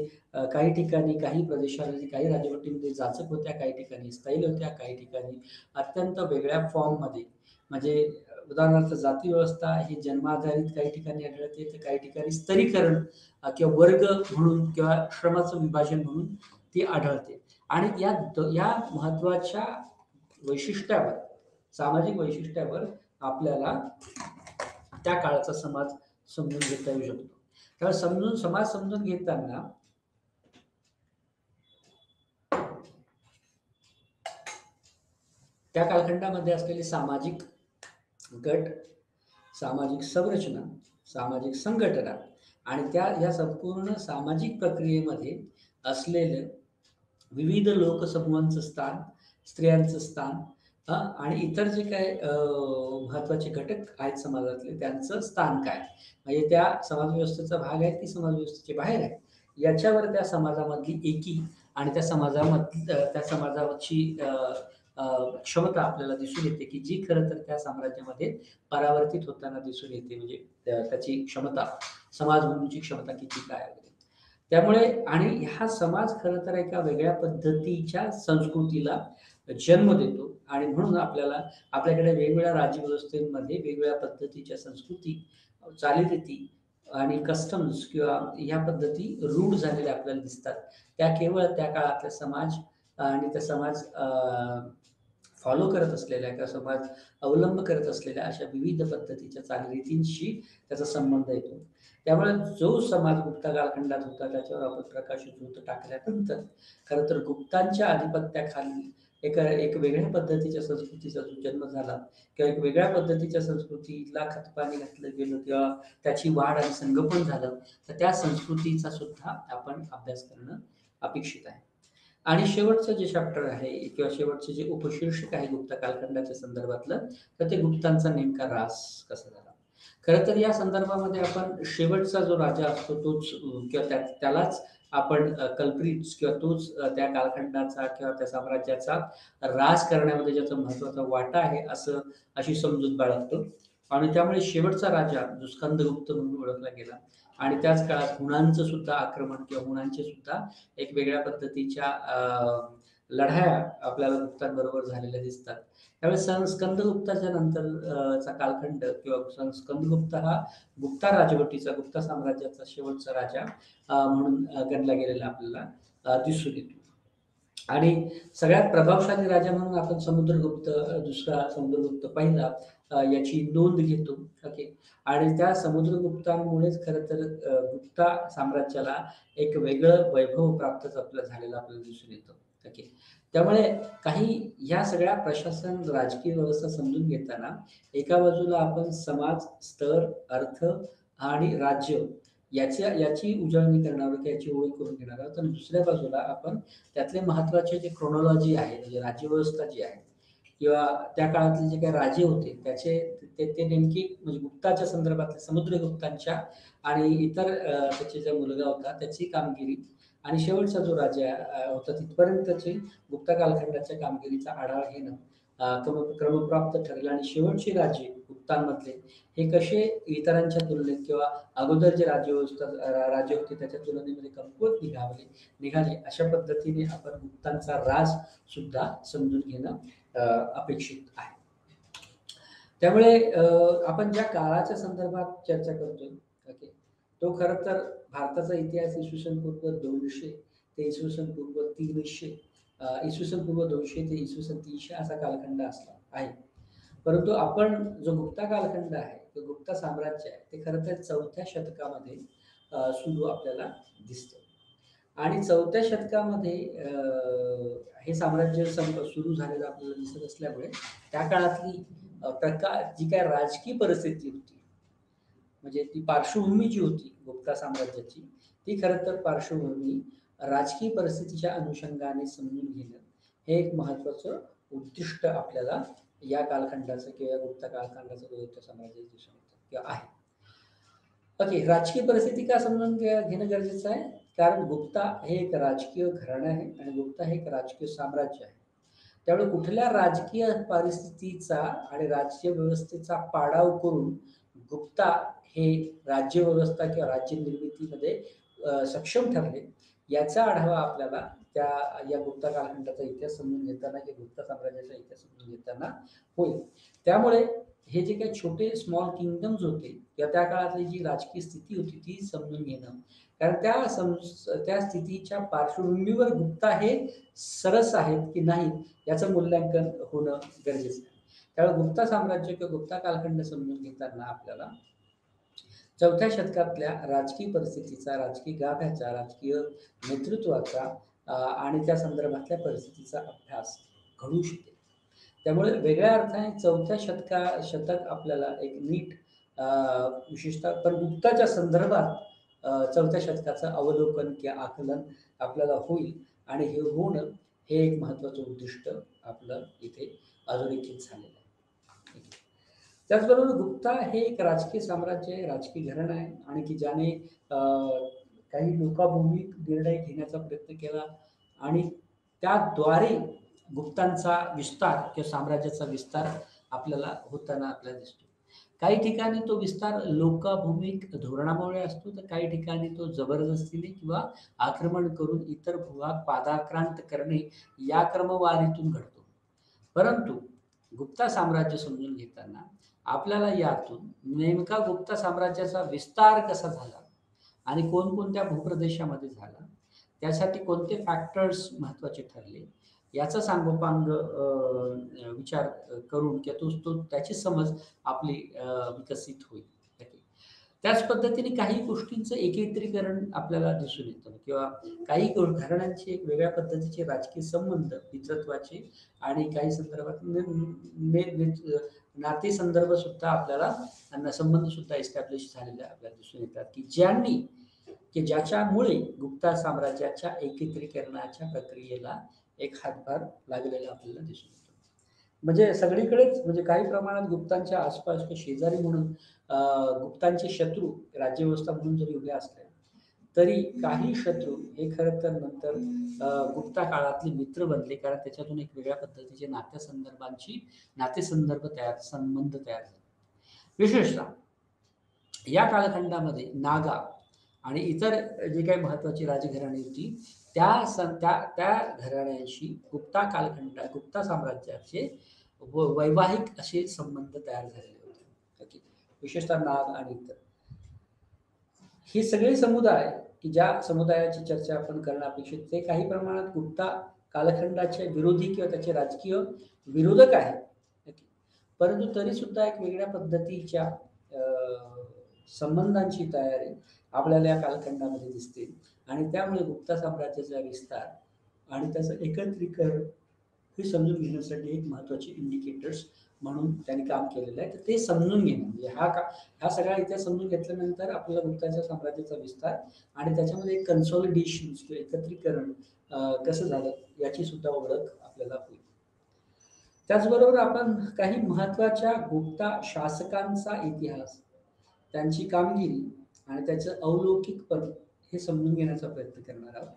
काही ठिकाणी, काही प्रदेशामध्ये, काही राजवटीमध्ये जाचक होत्या, काही ठिकाणी स्थैर्य होत्या, काही ठिकाणी अत्यंत वेगळ्या फॉर्ममध्ये. म्हणजे उदाहरणार्थ जाती व्यवस्था ही जन्माधारित काही ठिकाणी आढळते, तर काही ठिकाणी स्तरीकरण किंवा वर्ग म्हणून किंवा श्रमाचं विभाजन म्हणून ती आढळते. आणि या महत्त्वाच्या वैशिष्ट्यावर, सामाजिक वैशिष्ट्यावर आपल्याला त्या काळाचा समाज समजून घेता येऊ शकतो. त्यामुळे समाज समजून घेताना त्या कालखंडामध्ये असलेले सामाजिक गट, सामाजिक संरचना, सामाजिक संघटना आणि या संपूर्ण सामाजिक प्रक्रियेमध्ये असलेलं विविध लोकसमूहांचं स्थान, स्त्रियांचं स्थान आणि इतर जे काही महत्त्वाचे घटक आहेत समाजातले त्यांचं स्थान काय? म्हणजे त्या समाजव्यवस्थेचा भाग आहे की समाजव्यवस्थेच्या बाहेर आहे? याच्यावर त्या समाजामधली एकी आणि त्या समाजाची क्षमता आपल्याला दिसून येते, की जी खरं तर त्या साम्राज्यामध्ये परावर्तित होताना दिसून येते. म्हणजे त्याची क्षमता, समाज म्हणूनची क्षमता किती काय वगैरे. त्यामुळे आणि हा समाज खरं तर एका वेगळ्या पद्धतीच्या संस्कृतीला जन्म देतो आणि म्हणून आपल्याकडे वेगवेगळ्या राज्यव्यवस्थेमध्ये वेगवेगळ्या पद्धतीच्या संस्कृती, चालीरीती आणि कस्टम्स किंवा ह्या पद्धती रूढ झालेल्या आपल्याला दिसतात. त्या केवळ त्या काळातला समाज आणि त्या समाज फॉलो करत असलेल्या किंवा समाज अवलंब करत असलेल्या अशा विविध पद्धतीच्या चालीरीतींशी त्याचा संबंध येतो. त्यामुळे जो समाज गुप्त कालखंडात होता त्याच्यावर आपण प्रकाशझोत टाकल्यानंतर खरं तर गुप्तांच्या आधिपत्याखाली एक वेगळ्या पद्धतीच्या संस्कृतीचा जो जन्म झाला किंवा एक वेगळ्या पद्धतीच्या संस्कृतीला खतपाणी घातलं गेलं किंवा त्याची वाढ आणि संगोपन झालं, तर त्या संस्कृतीचा सुद्धा आपण अभ्यास करणं अपेक्षित आहे. आणि शेवटचं जे चॅप्टर आहे किंवा शेवटचं जे उपशीर्षक आहे गुप्त कालखंडाच्या संदर्भातलं, तर ते गुप्तांचा नेमका ऱ्हास कसा झाला. खरं तर या संदर्भामध्ये आपण शेवटचा जो राजा असतो तोच किंवा त्यालाच आपण कल्प्रिट्स किंवा तोच त्या कालखंडाचा किंवा त्या साम्राज्याचा ऱ्हास करण्यामध्ये ज्याचा महत्त्वाचा वाटा आहे अशी समजूत बाळगतो. आणि त्यामुळे शेवटचा राजा जो स्कंदगुप्त म्हणून ओळखला गेला आणि त्याच काळात हुणांचं सुद्धा आक्रमण किंवा हुणांचे सुद्धा एक वेगळ्या पद्धतीच्या लढाया आपल्याला गुप्तांबरोबर झालेल्या दिसतात. त्यावेळेस स्कंदगुप्ताच्या नंतरचा कालखंड किंवा स्कंदगुप्त हा गुप्ता राजवटीचा, गुप्ता साम्राज्याचा शेवटचा राजा म्हणून गणला गेलेला आपल्याला दिसून येतो. आणि सगळ्यात प्रभावशाली राजा म्हणून आपण समुद्रगुप्त दुसरा, समुद्रगुप्त पहिला याची नोंद घेतो. ओके. आणि त्या समुद्रगुप्तांमुळेच खरं तर गुप्ता साम्राज्याला एक वेगळं वैभव प्राप्त आपल्याला दिसून येतं. ओके. त्यामुळे ह्या सगळ्या प्रशासन, राजकीय व्यवस्था समजून घेताना एका बाजूला आपण समाज, स्तर, अर्थ आणि राज्य याची उजळणी करणार आहोत, याची ओळख करून घेणार आहोत. आणि दुसऱ्या बाजूला आपण त्यातले महत्त्वाचे जे क्रोनॉलॉजी आहे, म्हणजे राज्यव्यवस्था जी आहे किंवा त्या काळातले जे काही राजे होते ते नेमकी म्हणजे गुप्ताच्या संदर्भातल्या समुद्रगुप्तांच्या आणि इतर त्याचे जो मुलगा होता त्याची कामगिरी आणि शेवटचा जो राजा होता तिथपर्यंतची गुप्त कालखंडाच्या कामगिरीचा आढावा घेणं क्रमप्राप्त ठरलं. आणि शेवटचे राजे गुप्तांमधले हे कसे इतरांच्या तुलनेत किंवा अगोदर जे राज्य होते त्याच्या तुलनेमध्ये कमकुवत निघाले अशा पद्धतीने आपण गुप्तांचा राज सुद्धा समजून घेणं अपेक्षित आहे. त्यामुळे आपण ज्या काळाच्या संदर्भात चर्चा करतोय, ओके, तो खरं तर भारताचा इतिहास इसवी सन पूर्व 200 ते इसवी सन पूर्व 300, इसवी सन पूर्व 200 ते इसवी सन 300 असा कालखंड असला आहे. परंतु आपण जो गुप्ता कालखंड आहे, तो गुप्ता साम्राज्य आहे, ते खरं तर 4थ्या शतकामध्ये सुरू आपल्याला दिसतं. आणि 4थ्या शतकामध्ये हे साम्राज्य सुरू झालेलं आपल्याला दिसत असल्यामुळे त्या काळातली जी काय राजकीय परिस्थिती होती, म्हणजे ती पार्श्वभूमी जी होती गुप्ता साम्राज्याची, ती खरं तर पार्श्वभूमी राजकीय परिस्थितीच्या अनुषंगाने समजून घेणं हे एक महत्त्वाचं उद्दिष्ट आपल्याला या कालखंडाचं किंवा गुप्ता कालखंडाचं गुप्ता साम्राज्याचं दिसून येतं किंवा आहे. ओके. राजकीय परिस्थिती का समजून घेणं गरजेचं आहे? कारण गुप्ता हे एक राजकीय घराणं आहे आणि गुप्ता हे एक राजकीय साम्राज्य आहे. त्यामुळे कुठल्या राजकीय परिस्थितीचा आणि राज्य व्यवस्थेचा पाडाव करून गुप्ता हे राज्यव्यवस्था किंवा राज्य निर्मितीमध्ये सक्षम ठरले, याचा आढावा आपल्याला त्या या गुप्ता कालखंडाचा इतिहास समजून घेताना किंवा गुप्ता साम्राज्याचा इतिहास समजून घेताना होईल. त्यामुळे हे जे काही छोटे स्मॉल किंगडम्स होते किंवा त्या काळातली जी राजकीय स्थिती होती ती समजून घेणं, कारण त्या स्थितीच्या पार्श्वभूमीवर गुप्ता हे सरस आहेत की नाही याचं मूल्यांकन होणं गरजेचं आहे. त्यामुळे गुप्ता साम्राज्य किंवा गुप्ता कालखंड समजून घेताना आपल्याला 4थ्या शतकातल्या राजकीय परिस्थितीचा, राजकीय गाभ्याचा, राजकीय नेतृत्वाचा आणि त्या संदर्भातल्या परिस्थितीचा अभ्यास घडू शकेल. त्यामुळे वेगळ्या अर्थाने 4थ्या शतक आपल्याला एक नीट विशेषतः पण गुप्ताच्या संदर्भात 4थ्या शतकाचं अवलोकन किंवा आकलन आपल्याला होईल आणि हे होणं हे एक महत्त्वाचं उद्दिष्ट आपलं इथे अधोरेखित झालेलं आहे. ठीक आहे. त्याचबरोबर गुप्ता हे एक राजकीय साम्राज्य आहे, राजकीय घराणं आहे आणि की ज्याने काही लोकाभूमिक निर्णय घेण्याचा प्रयत्न केला आणि त्याद्वारे गुप्तांचा विस्तार किंवा साम्राज्याचा विस्तार आपल्याला होताना आपल्याला दिसतो. काही ठिकाणी तो विस्तार लोकाभूमिक धोरणामुळे असतो, तर काही ठिकाणी तो जबरदस्तीने किंवा आक्रमण करून इतर भूभाग पादाक्रांत करणे या क्रमवारीतून घडतो. परंतु गुप्ता साम्राज्य समजून घेताना आपल्याला यातून नेमका गुप्ता साम्राज्याचा विस्तार कसा झाला आणि कोणकोणत्या भूप्रदेशामध्ये झाला, त्यासाठी कोणते फॅक्टर्स महत्त्वाचे ठरले, याचा सांगोपांग विचार करून किंवा त्याची समज आपली विकसित होईल. त्याच पद्धतीने काही गोष्टींचं एकत्रीकरण आपल्याला दिसून येतं किंवा काही घराण्यांचे एक वेगळ्या पद्धतीचे राजकीय संबंध, मित्रत्वाचे आणि काही संदर्भात नाते संदर्भ सुद्धा आपल्याला संबंध सुद्धा एस्टॅब्लिश झालेले आपल्याला दिसून येतात की ज्याच्यामुळे गुप्ता साम्राज्याच्या एकत्रीकरणाच्या प्रक्रियेला एक हातभार लागलेला आपल्याला दिसून येतो. म्हणजे सगळीकडेच म्हणजे काही प्रमाणात गुप्तांच्या आसपास शेजारी म्हणून गुप्तांचे शत्रू राज्यव्यवस्था म्हणून जरी उभे असले तरी काही शत्रू हे खरं तर नंतर गुप्ता काळातले मित्र बनले, कारण त्याच्यातून एक वेगळ्या पद्धतीचे नातेसंदर्भ संबंध तयार झाले. विशेषतः या कालखंडामध्ये नागा आणि इतर जे काही महत्वाची राजघराणी होती त्या घराण्यांशी गुप्ता साम्राज्याचे वैवाहिक असे संबंध तयार झालेले होते. विशेषतः नाग आणि इतर हे सगळे समुदाय की ज्या समुदायाची चर्चा आपण करणं अपेक्षित, ते काही प्रमाणात गुप्ता कालखंडाचे विरोधी किंवा त्याचे राजकीय विरोधक आहेत, परंतु तरी सुद्धा एक वेगळ्या पद्धतीच्या संबंधांची तयारी आपल्याला या कालखंडामध्ये दिसते आणि त्यामुळे गुप्ता साम्राज्याचा विस्तार आणि त्याचं एकत्रीकरण हे समजून घेण्यासाठी एक महत्त्वाचे इंडिकेटर्स म्हणून त्यांनी काम केलेलं आहे. तर ते समजून घेणं म्हणजे हा सगळा इतिहास समजून घेतल्यानंतर आपल्याला गुप्ताच्या साम्राज्याचा विस्तार आणि त्याच्यामध्ये एक कन्सॉलिडेशन किंवा एकत्रीकरण कसं झालं याची सुद्धा ओळख आपल्याला होईल. त्याचबरोबर आपण काही महत्त्वाच्या गुप्ता शासकांचा इतिहास, त्यांची कामगिरी आणि त्याचं अवलौकिकपण हे समजून घेण्याचा प्रयत्न करणार आहोत.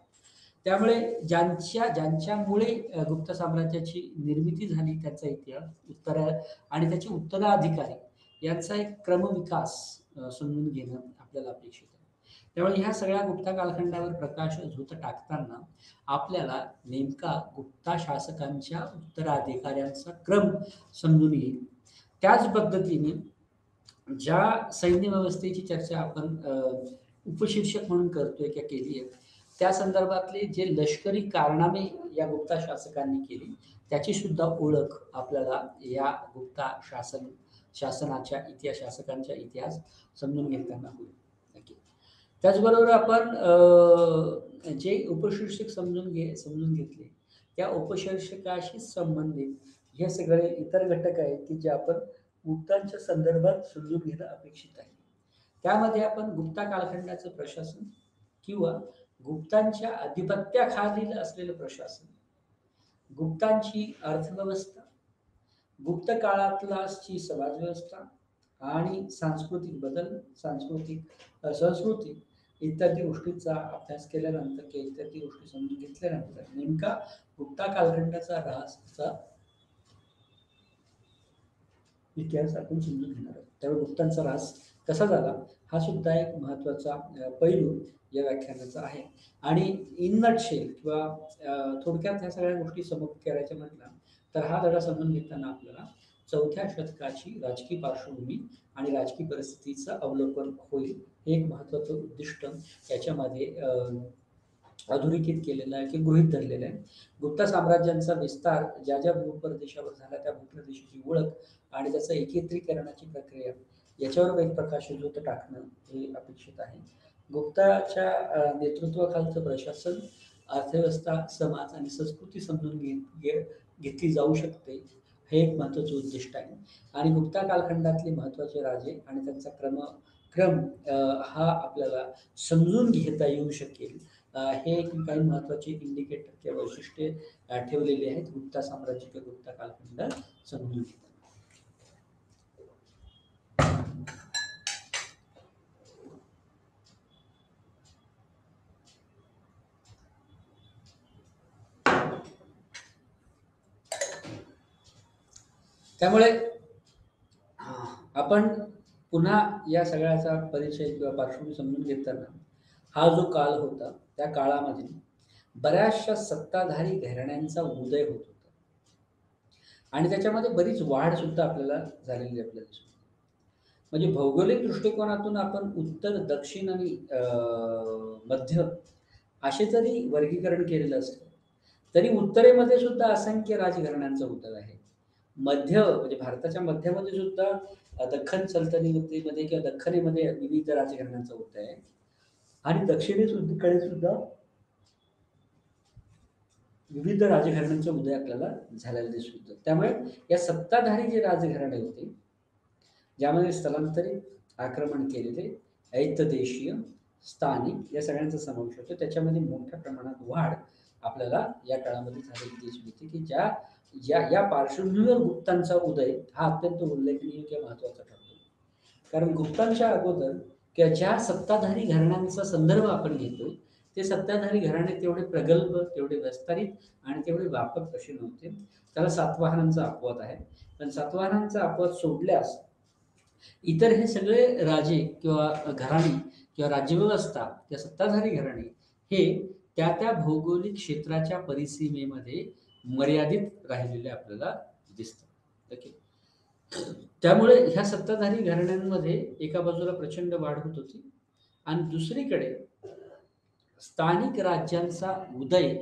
त्यामुळे ज्यांच्यामुळे गुप्त साम्राज्याची निर्मिती झाली त्यांचा इतिहास आणि त्याचे उत्तराधिकारी यांचा एक क्रमविकास समजून घेणं आपल्याला अपेक्षित आहे. त्यामुळे ह्या सगळ्या गुप्ता कालखंडावर प्रकाश झोत टाकताना आपल्याला नेमका गुप्ता शासकांच्या उत्तराधिकाऱ्यांचा क्रम समजून येईल. त्याच पद्धतीने ज्या सैन्य व्यवस्थेची चर्चा आपण उपशीर्षक म्हणून करतोय किंवा केली आहे, त्या संदर्भातले जे लष्करी कारनामे या गुप्ता शासकांनी केली त्याची सुद्धा ओळख आपल्याला या गुप्ता शासकांच्या इतिहास समजून घेताना होईल. त्याचबरोबर आपण जे उपशीर्षक समजून घेतले त्या उपशीर्षकाशी संबंधित हे सगळे इतर घटक आहेत की जे आपण गुप्तांच्या संदर्भात समजून घेणं अपेक्षित आहे. त्यामध्ये आपण गुप्ता कालखंडाचं प्रशासन किंवा गुप्तांच्या आधिपत्याखालील असलेलं प्रशासन, गुप्तांची अर्थव्यवस्था, गुप्त काळातलाची समाजव्यवस्था आणि संस्कृती इत्यादी गोष्टींचा अभ्यास केल्यानंतर किंवा इत्यादी गोष्टी समजून घेतल्यानंतर नेमका गुप्ता कालखंडाचा ऱ्हास इतिहास आपण समजून घेणार आहोत. त्यामुळे गुप्तांचा ऱ्हास कसा झाला हा सुद्धा एक महत्त्वाचा पैलू या व्याख्यानाचा आहे. आणि इन नटशेल किंवा थोडक्यात ह्या सगळ्या गोष्टी समूह करायच्या म्हटलं तर हा धडा समजून घेताना आपल्याला 4थ्या शतकाची राजकीय पार्श्वभूमी आणि राजकीय परिस्थितीचं अवलोकन होईल. हे एक महत्त्वाचं उद्दिष्ट याच्यामध्ये अधोरेखित केलेलं आहे की गृहीत धरलेलं आहे. गुप्त साम्राज्यांचा विस्तार ज्या ज्या भूप्रदेशावर झाला त्या भूप्रदेशाची ओळख आणि त्याचं एकत्रीकरणाची प्रक्रिया याच्यावर एक प्रकाशझोत टाकणं हे अपेक्षित आहे. गुप्ताच्या नेतृत्वाखालचं प्रशासन, अर्थव्यवस्था, समाज आणि संस्कृती समजून घेतली जाऊ शकते हे एक महत्त्वाचं उद्दिष्ट आहे. आणि गुप्ता कालखंडातले महत्त्वाचे राजे आणि त्यांचा क्रम हा आपल्याला समजून घेता येऊ शकेल. हे एक काही महत्त्वाचे इंडिकेटर किंवा वैशिष्ट्ये ठेवलेली आहेत गुप्ता साम्राज्य किंवा गुप्ता कालखंड समजून घेताना. त्यामुळे आपण पुन्हा या सगळ्याचा परिचय किंवा पार्श्वभूमी समजून घेताना हा जो काल होता त्या काळामध्ये बऱ्याचशा सत्ताधारी घराण्यांचा उदय होत होता आणि त्याच्यामध्ये बरीच वाढ सुद्धा आपल्याला झालेली आपल्याला दिसते. म्हणजे भौगोलिक दृष्टिकोनातून आपण उत्तर, दक्षिण आणि मध्य असे जरी वर्गीकरण केलेलं असलं तरी उत्तरेमध्ये सुद्धा असंख्य राजघराण्यांचा उदय आहे. मध्य म्हणजे भारताच्या मध्यामध्ये सुद्धा दख्खन सल्तनतीमध्ये किंवा दख्खनेमध्ये विविध राजघराण्यांचा उदय आहे आणि दक्षिणेकडे सुद्धा विविध राजघराण्यांचा उदय आपल्याला झालेला दिसून येतो. त्यामुळे या सत्ताधारी जे राजघराणे होते ज्यामध्ये स्थलांतरित, आक्रमण केलेले, ऐतदेशीय, स्थानिक या सगळ्यांचा समावेश होतो. त्याच्यामध्ये मोठ्या प्रमाणात वाढ आपल्याला या काळामध्ये झालेली दिसून येते की या पार्श्वभूमीवर गुप्तांचा उदय हा अत्यंत उल्लेखनीय किंवा महत्त्वाचा ठरतो. कारण गुप्तांच्या अगोदर किंवा ज्या सत्ताधारी घराण्यांचा संदर्भ आपण घेतो ते सत्ताधारी घराणे तेवढे प्रगल्भ, तेवढे विस्तारित आणि तेवढे व्यापक असे नव्हते. त्याला सातवाहनांचा अपवाद आहे. पण सातवाहनांचा अपवाद सोडल्यास इतर हे सगळे राजे किंवा घराणे किंवा राज्यव्यवस्था किंवा सत्ताधारी घराणे हे त्या भौगोलिक क्षेत्राच्या परिसीमेमध्ये मर्यादित राहिलेले आपल्याला दिसतात. ओके. त्यामुळे ह्या सत्ताधारी घराण्यांमध्ये एका बाजूला प्रचंड वाढ होत होती आणि दुसरीकडे स्थानिक राज्यांचा उदय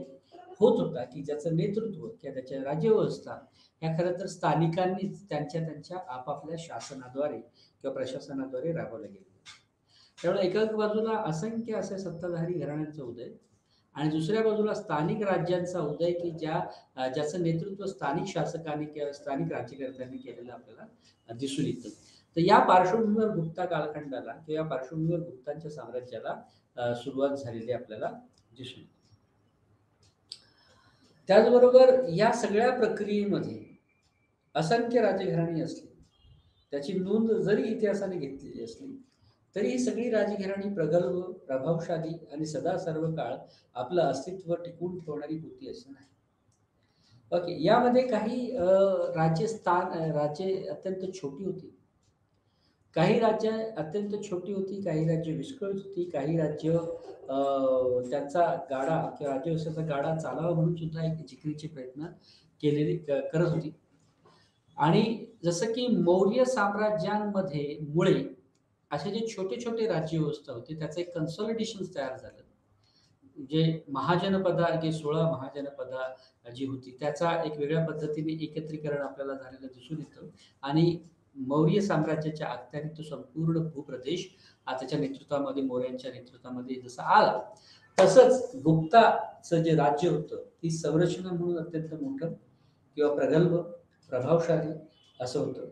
होत होता की ज्याचं नेतृत्व किंवा त्याच्या राज्यव्यवस्था ह्या खरं तर स्थानिकांनीच त्यांच्या आपापल्या शासनाद्वारे किंवा प्रशासनाद्वारे राबवल्या गेल्या. त्यामुळे एका बाजूला असंख्य असे सत्ताधारी घराण्यांचा उदय आणि दुसऱ्या बाजूला स्थानिक राज्यांचा उदय की ज्याचं नेतृत्व स्थानिक शासकांनी किंवा स्थानिक राज्यकर्त्यांनी केलेलं आपल्याला दिसून येतं. तर या पार्श्वभूमीवर गुप्ता कालखंडाला किंवा या पार्श्वभूमीवर गुप्तांच्या साम्राज्याला सुरुवात झालेली आपल्याला दिसून येते. त्याचबरोबर या सगळ्या प्रक्रियेमध्ये असंख्य राजघराणी असली त्याची नोंद जरी इतिहासाने घेतलेली असली तरी ही सगळी राजघराणी प्रगल्भ, प्रभावशाली आणि सदा सर्व काळ आपलं अस्तित्व टिकवून ठेवणारी होती असं नाही. ओके. यामध्ये काही राज्ये अत्यंत छोटी होती, काही राज्य अत्यंत छोटी होती, काही राज्य विस्कळीत होती, काही राज्य त्यांचा गाडा किंवा राज्यव्यवस्थेचा गाडा चालावा म्हणून सुद्धा एक जिकरीचे प्रयत्न करत होती. आणि जसं की मौर्य साम्राज्यांमध्ये मुळे असे जे छोटे छोटे राज्यव्यवस्था होते त्याचं एक कन्सॉलिडेशन तयार झालं. जे महाजनपदा जे 16 महाजनपदा जी होती त्याचा एक वेगळ्या पद्धतीने एकत्रीकरण आपल्याला झालेलं दिसून येतं आणि मौर्य साम्राज्याच्या अखत्यारीत तो संपूर्ण भूप्रदेश त्याच्या नेतृत्वामध्ये मौर्यांच्या नेतृत्वामध्ये जसा आला तसंच गुप्ताचं जे राज्य होतं ती संरचना म्हणून अत्यंत मोठं किंवा प्रगल्भ, प्रभावशाली असं होतं.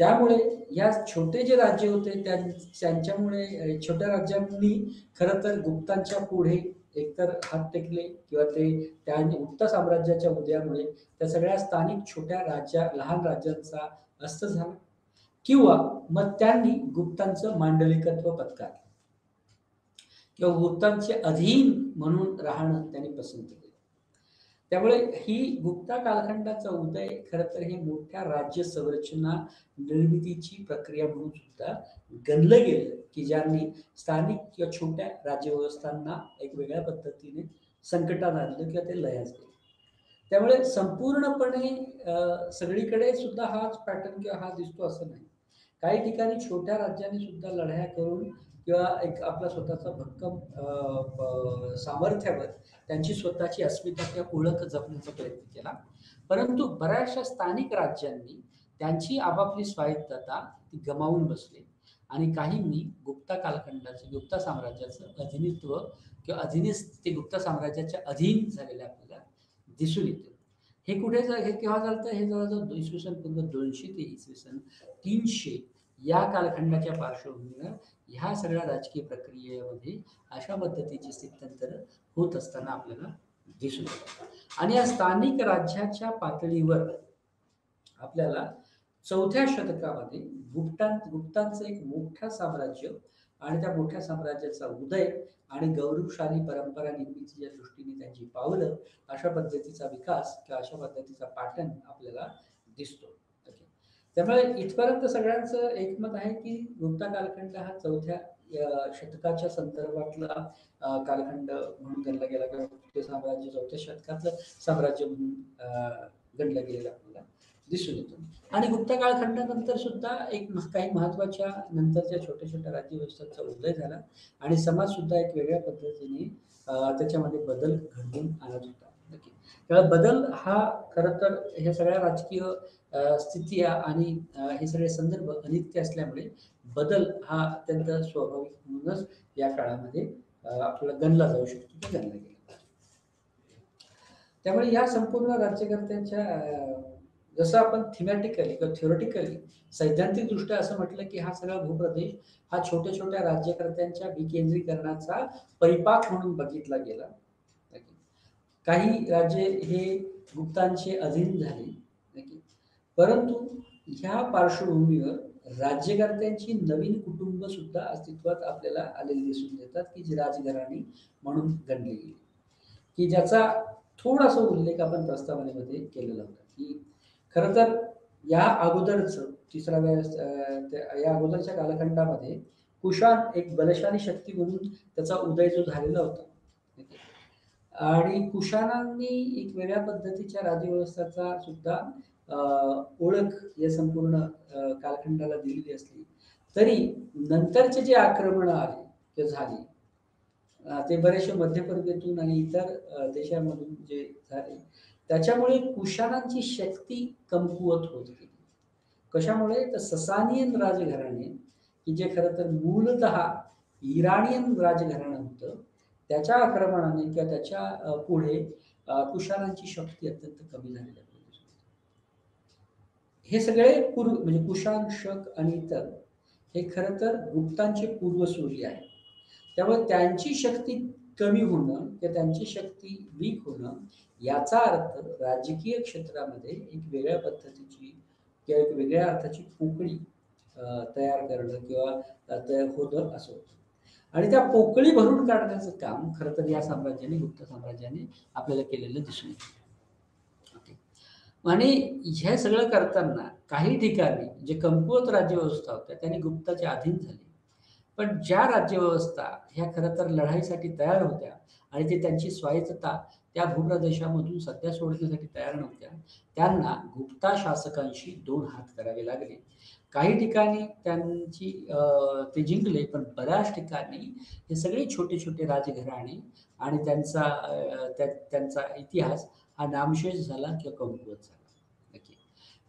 त्यामुळे या छोटे जे राज्य होते त्यांच्यामुळे छोट्या राज्यांनी खरं तर गुप्तांच्या पुढे एकतर हात टेकले किंवा त्या गुप्त साम्राज्याच्या उदयामुळे त्या सगळ्या स्थानिक छोट्या लहान राज्यांचा अस्त झाला किंवा मग त्यांनी गुप्तांचं मांडलिकत्व पत्कारलं किंवा गुप्तांचे अधीन म्हणून राहणं त्यांनी पसंत केलं. त्यामुळे ही गुप्ता कालखंडाचा उदय खरं तर हे मोठ्या राज्य संरचना निर्मितीची प्रक्रिया म्हणून सुद्धा गणलं गेलं, की ज्यांनी स्थानिक किंवा छोट्या राज्यव्यवस्थांना एक वेगळ्या पद्धतीने संकटात आणलं किंवा ते लयास गेले. त्यामुळे संपूर्णपणे सगळीकडे सुद्धा हाच पॅटर्न किंवा हा दिसतो असं नाही. काही ठिकाणी छोट्या राज्यांनी सुद्धा लढाया करून किंवा एक आपला स्वतःचा भक्कम सामर्थ्यावर त्यांची स्वतःची अस्मिता किंवा ओळख जपण्याचा प्रयत्न केला. परंतु बऱ्याचशा स्थानिक राज्यांनी त्यांची आपापली स्वायत्तता ती गमावून बसले आणि काहींनी गुप्ता कालखंडाचं, गुप्ता साम्राज्याचं अधिनित्व किंवा ते गुप्ता साम्राज्याच्या अधीन झालेले आपल्याला दिसून येते. हे कुठे हे केव्हा झालं? हे जवळजवळ इसवी सन पूर्व 200 ते इसवी सन 300 या कालखंडाच्या पार्श्वभूमीवर ह्या सगळ्या राजकीय प्रक्रियेमध्ये अशा पद्धतीची स्थित्यंतर होत असताना आपल्याला दिसून येतं. आणि या स्थानिक राज्याच्या पातळीवर आपल्याला 4थ्या शतकामध्ये गुप्तांचं एक मोठं साम्राज्य आणि त्या मोठ्या साम्राज्याचा उदय आणि गौरवशाली परंपरा निर्मितीच्या दृष्टीने त्यांची पावलं, अशा पद्धतीचा विकास किंवा अशा पद्धतीचा पॅटर्न आपल्याला दिसतो. ओके. त्यामुळे इथपर्यंत सगळ्यांचं एकमत आहे की गुप्ता कालखंड हा 4थ्या शतकाच्या संदर्भातला कालखंड म्हणून गणला गेला किंवा गुप्त साम्राज्य 4थ्या शतकातलं साम्राज्य म्हणून गणलं गेलेलं आपल्याला दिसून येतो. आणि गुप्त कालखंडानंतर सुद्धा काही महत्वाच्या नंतरच्या छोट्या छोट्या राज्यव्यवस्थांचा उदय झाला आणि समाज सुद्धा एक वेगळ्या पद्धतीने त्याच्यामध्ये बदल घडवून आणत होता. नक्की त्यामुळे बदल हा खरं तर हे सगळ्या राजकीय स्थिती आणि हे सगळे संदर्भ अनित्य असल्यामुळे बदल हा अत्यंत स्वाभाविक म्हणूनच या काळामध्ये आपल्याला गणला जाऊ शकतो, तो गणला गेला. त्यामुळे या संपूर्ण राज्यकर्त्यांच्या जसं आपण थिमॅटिकली किंवा थ्योरेटिकली सैद्धांतिकदृष्ट्या असं म्हटलं की हा सगळा भूप्रदेश हा छोट्या छोट्या राज्यकर्त्यांच्या विकेंद्रीकरणाचा परिपाक म्हणून बघितला गेला. काही राज्ये हे गुप्तांचे अधीन झाली, परंतु ह्या पार्श्वभूमीवर राज्यकर्त्यांची नवीन कुटुंब सुद्धा अस्तित्वात आपल्याला आलेली दिसून येतात की जी राजघराणी म्हणून गणली गेली, की ज्याचा थोडासा उल्लेख आपण प्रस्तावनेमध्ये केलेला होता. की खरं तर या अगोदरच या अगोदरच्या कालखंडामध्ये कुशाण एक बलशाली शक्ती म्हणून त्याचा उदय जो झालेला होता आणि कुशाणांनी एक वेगळ्या पद्धतीच्या राज्यव्यवस्थेचा सुद्धा ओळख या संपूर्ण कालखंडाला दिलेली असली तरी नंतरचे जे आक्रमण आले ते झाली ते बरेचसे मध्यपूर्वेतून आणि इतर देशांमधून जे झाले त्याच्यामुळे कुशाणांची शक्ती कमकुवत होत गेली. कशामुळे? तर ससानियन राजघराणे की जे खरं तर मूलतः इराणियन राजघराणं होतं त्याच्या आक्रमणाने किंवा त्याच्या पुढे कुशाणांची शक्ती अत्यंत कमी झालेली आहे. हे सगळे पूर्व म्हणजे कुशाण, शक आणि इतर हे खरं तर गुप्तांचे पूर्वसूरी आहे. त्यामुळे त्यांची शक्ती कमी होणं किंवा त्यांची शक्ती वीक होणं याचा अर्थ राजकीय क्षेत्रामध्ये एक वेगळ्या पद्धतीची किंवा एक वेगळ्या अर्थाची पोकळी तयार करणं किंवा तयार होणं असं होतं. आणि त्या पोकळी भरून काढण्याचं काम खरं तर या साम्राज्याने, गुप्त साम्राज्याने आपल्याला केलेलं दिसून येतं. आणि हे सगळं करताना काही ठिकाणी जे कमकुवत राज्यव्यवस्था होत्या त्यांनी गुप्ताच्या अधीन झाली. पण ज्या राज्यव्यवस्था ह्या खरं तर लढाईसाठी तयार होत्या आणि ते त्यांची स्वायत्तता त्या भूप्रदेशामधून सध्या सोडण्यासाठी तयार नव्हत्या, त्यांना गुप्ता शासकांशी 2 हात करावे लागले. काही ठिकाणी त्यांची ते जिंकले, पण बऱ्याच ठिकाणी हे सगळे छोटे छोटे राजघराणे आणि त्यांचा इतिहास हा नामशेष झाला किंवा कमकुवत झाला. नक्की.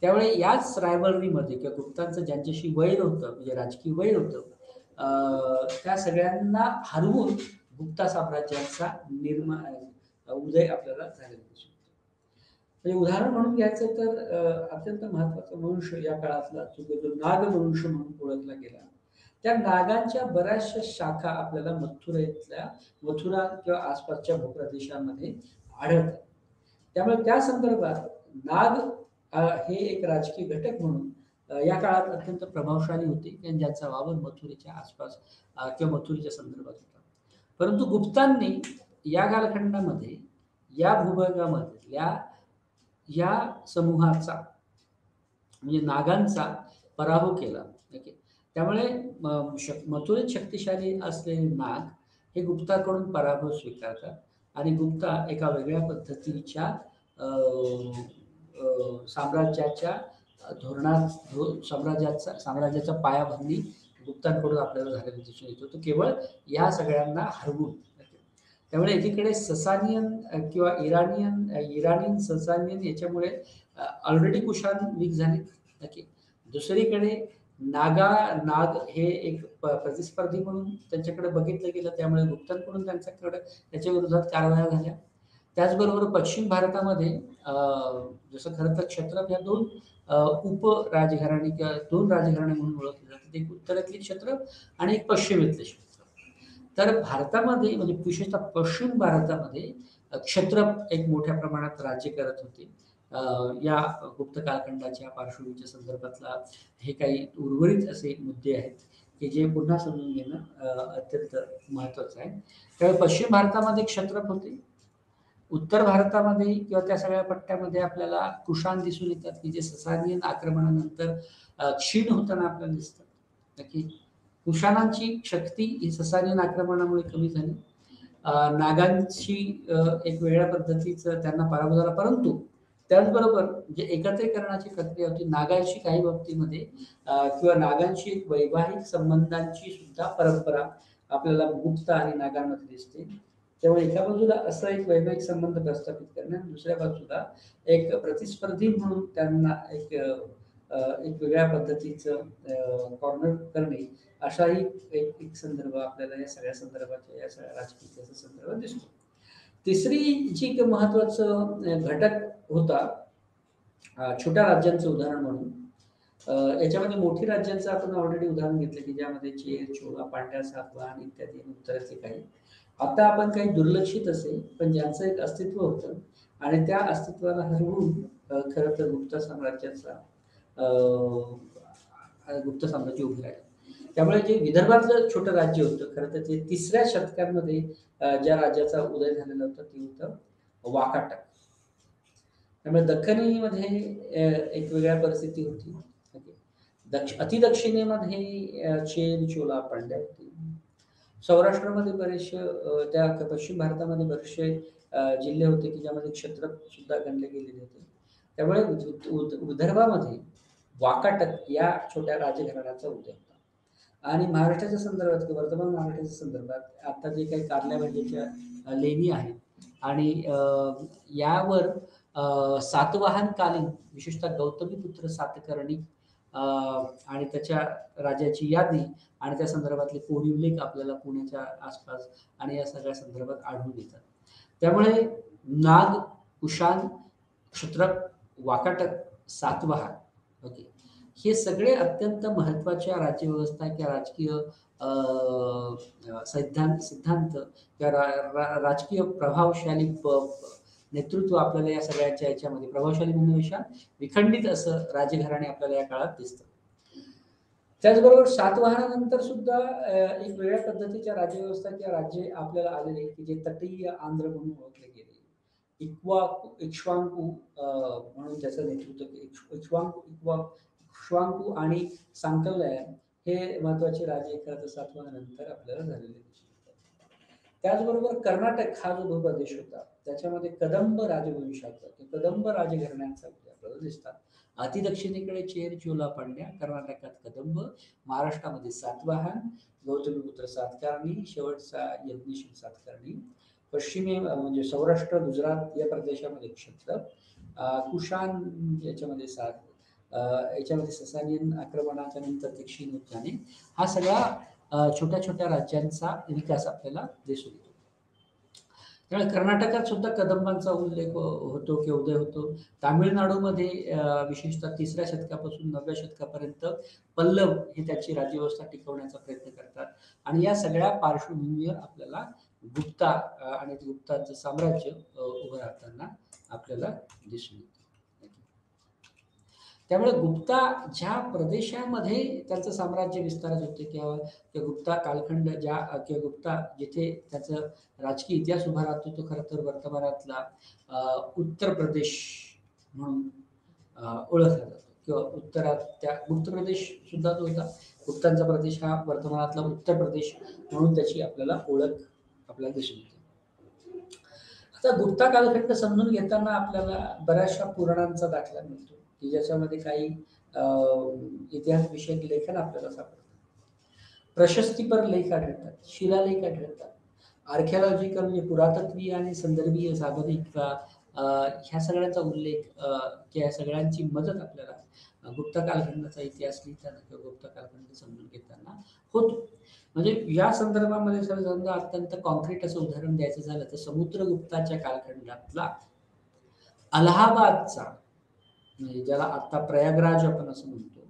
त्यामुळे याच रायव्हलरीमध्ये किंवा गुप्तांचं ज्यांच्याशी वैर होतं म्हणजे राजकीय वैर होतं त्या सगळ्यांना हरवून गुप्ता साम्राज्याचा उदय आपल्याला झालेला दिसतो. म्हणजे उदाहरण म्हणून घ्यायचं तर अत्यंत महत्वाचा वंश या काळातला जो नाग वंश म्हणून ओळखला गेला, त्या नागांच्या बऱ्याचशा शाखा आपल्याला मथुरा किंवा आसपासच्या भूप्रदेशामध्ये आढळतात. त्यामुळे त्या संदर्भात नाग हे एक राजकीय घटक म्हणून या काळात अत्यंत प्रभावशाली होते ज्यांचा वावर मथुरेच्या आसपास किंवा मथुरेच्या संदर्भात होता. परंतु गुप्तांनी या कालखंडामध्ये या भूभागामधल्या या समूहाचा म्हणजे नागांचा पराभव केला. ओके. त्यामुळे मथुरेत शक्तिशाली असलेले नाग हे गुप्ताकडून पराभव स्वीकारतात आणि गुप्ता एका वेगळ्या पद्धतीच्या अ, साम्राज्याच्या साम्राज्याचा पायाभरणी गुप्तांकडून आपल्याला झालेलं दिसून येतो. तो केवळ या सगळ्यांना हरवून. त्यामुळे एकीकडे ससानियन किंवा इराणियन ससानियन याच्यामुळे ऑलरेडी कुशाण वीक झाले. ओके. दुसरीकडे नाग हे एक प्रतिस्पर्धी म्हणून त्यांच्याकडे बघितलं गेलं, त्यामुळे गुप्तांकडून त्यांच्याकडे त्याच्या विरोधात कारवाया झाल्या. त्याचबरोबर पश्चिम भारतामध्ये जसं खरं तर क्षत्रप या दोन उपराजघराणी किंवा दोन राजघराणे म्हणून ओळखले जातात. एक उत्तरेतली क्षत्रप आणि एक पश्चिमेतले क्षत्रप. तर भारतामध्ये म्हणजे विशेषतः पश्चिम भारतामध्ये क्षत्रप एक मोठ्या प्रमाणात राज्य करत होते. या गुप्त कालखंडाच्या पार्श्वभूमीच्या संदर्भातला हे काही उर्वरित असे मुद्दे आहेत की जे पुन्हा समजून घेणं अत्यंत महत्त्वाचं आहे. त्यामुळे पश्चिम भारतामध्ये क्षत्रप होते. उत्तर भारतामध्ये किंवा त्या सगळ्या पट्ट्यामध्ये आपल्याला कुशाण दिसून येतात की जे ससानियन आक्रमणानंतर क्षीण होताना आपल्याला दिसतात. नक्की कुशाणांची शक्ती ही ससानियन आक्रमणामुळे कमी झाली. नागांची एक वेगळ्या पद्धतीचं त्यांना पराभव झाला, परंतु त्याचबरोबर जे एकत्रीकरणाची प्रक्रिया होती नागांशी काही बाबतीमध्ये किंवा नागांशी एक वैवाहिक संबंधांची सुद्धा परंपरा आपल्याला गुप्त आणि नागांमध्ये दिसते. त्यामुळे एका बाजूला असं एक वैवाहिक संबंध प्रस्थापित करणे आणि दुसऱ्या बाजूला एक प्रतिस्पर्धी म्हणून त्यांना एक वेगळ्या पद्धतीचं कॉर्नर करणे अशाही एक संदर्भ आपल्याला या सगळ्या संदर्भाच्या या सगळ्या राजकीय इतिहासाच्या संदर्भात दिसतो. तिसरी जी एक महत्वाचं घटक होता छोट्या राज्यांचं उदाहरण म्हणून याच्यामध्ये मोठी राज्यांचं आपण ऑलरेडी उदाहरण घेतलं की ज्यामध्ये चेर, चोळा, पांड्या, सातवाहन इत्यादी उत्तराचे काही. आता आपण काही दुर्लक्षित असेल पण ज्यांचं एक अस्तित्व होतं आणि त्या अस्तित्वाला हरवून खरं तर गुप्त साम्राज्य उभे राहिले. त्यामुळे जे विदर्भातलं छोटं राज्य होतं खरं तर ते 3ऱ्या शतकामध्ये ज्या राज्याचा उदय झालेला होता ते होतं वाकाटक. त्यामुळे दख्खनीमध्ये एक वेगळ्या परिस्थिती होती. अतिदक्षिणेमध्ये चेर, चोला, पांड्या होती. सौराष्ट्रामध्ये बरेचसे त्या पश्चिम भारतामध्ये बरेचसे जिल्हे होते की ज्यामध्ये क्षत्रप सुद्धा गणले गेलेले होते. त्यामुळे विदर्भामध्ये वाकाटक या छोट्या राजघराण्याचा उदय होता. आणि महाराष्ट्राच्या संदर्भात किंवा वर्तमान महाराष्ट्राच्या संदर्भात आता जे काही कारल्या भाज्याच्या लेणी आहेत आणि यावर सातवाहनकालीन विशेषतः गौतमीपुत्र सातकर्णी आणि त्याच्या राजाची यादी आणि त्या संदर्भातले कोरी उल्लेख आपल्याला पुण्याच्या आसपास आणि या सगळ्या संदर्भात आढळून येतात. त्यामुळे नाग, कुशाण, क्षत्रप, वाकाटक, सातवाहन ओके हे सगळे अत्यंत महत्वाच्या राज्यव्यवस्था किंवा राजकीय सिद्धांत किंवा राजकीय प्रभावशाली नेतृत्व आपल्याला या सगळ्याच्या याच्यामध्ये प्रभावशाली म्हणण्यापेक्षा विखंडित असं राजघराणे आपल्याला या काळात दिसतं. त्याचबरोबर सातवाहनानंतर सुद्धा एक वेगळ्या पद्धतीच्या राज्यव्यवस्था किंवा राज्य आपल्याला आलेले की जे तटीय आंध्र म्हणून ओळखले गेले. इक्ष्वाकू म्हणून त्याचं नेतृत्व इक्ष्वाकू आणि सांकलयन हे महत्वाचे राजे खरं तर सातवाहनानंतर आपल्याला झालेले दिसून येतात. त्याचबरोबर कर्नाटक हा जो भूप्रदेश होता त्याच्यामध्ये कदंब राजवंश कदंब राजघराण्यांचा आपल्याला दिसतात. अतिदक्षिणेकडे चेर, चोला, पांड्या, कर्नाटकात कदंब, महाराष्ट्रामध्ये सातवाहन, गौतमीपुत्र सातकर्णी, शेवटचा यज्ञशील सातकर्णी, पश्चिमे म्हणजे सौराष्ट्र, गुजरात या प्रदेशामध्ये क्षत्रप, कुशाण याच्यामध्ये याच्यामध्ये ससानियन आक्रमणाच्या नंतर दक्षिण होत जाणे हा सगळा छोट्या छोट्या राज्यांचा विकास आपल्याला दिसून येतो. त्यामुळे कर्नाटकात सुद्धा कदंबांचा उल्लेख होतो किंवा उदय होतो. तामिळनाडूमध्ये विशेषतः 3ऱ्या शतकापासून 9व्या शतकापर्यंत पल्लव हे त्याची राज्यव्यवस्था टिकवण्याचा प्रयत्न करतात आणि या सगळ्या पार्श्वभूमीवर आपल्याला गुप्ता आणि गुप्तांचं साम्राज्य उभं राहताना आपल्याला दिसून येतं. त्यामुळे गुप्ता ज्या प्रदेशामध्ये त्यांचं साम्राज्य विस्तारत होते किंवा ते गुप्ता कालखंड किंवा गुप्ता जिथे त्याचं राजकीय इतिहास उभा राहतो तो खरं तर वर्तमानातला उत्तर प्रदेश म्हणून ओळखला जातो किंवा उत्तरात त्या गुप्त प्रदेश सुद्धा तो होता. गुप्तांचा प्रदेश हा वर्तमानातला उत्तर प्रदेश म्हणून त्याची आपल्याला ओळख आपल्याला दिसून येते. आता गुप्ता कालखंड समजून घेताना आपल्याला बऱ्याचशा पुराणांचा दाखला मिळतो की ज्याच्यामध्ये काही इतिहास विषयक लेखन आपल्याला सापडतात. प्रशस्तीपर लेख आढळतात, शिलालेख आढळतात, आर्किओलॉजिकल म्हणजे पुरातत्वीय आणि संदर्भीय साधनिक ह्या सगळ्यांचा उल्लेख या सगळ्यांची मदत आपल्याला गुप्ता कालखंडाचा इतिहास लिहिताना किंवा गुप्ता कालखंड समजून घेताना होतो. म्हणजे या संदर्भामध्ये जर समजा अत्यंत कॉन्क्रीट असं उदाहरण द्यायचं झालं तर समुद्रगुप्ताच्या कालखंडातला अलाहाबादचा म्हणजे ज्याला आता प्रयागराज आपण असं म्हणतो,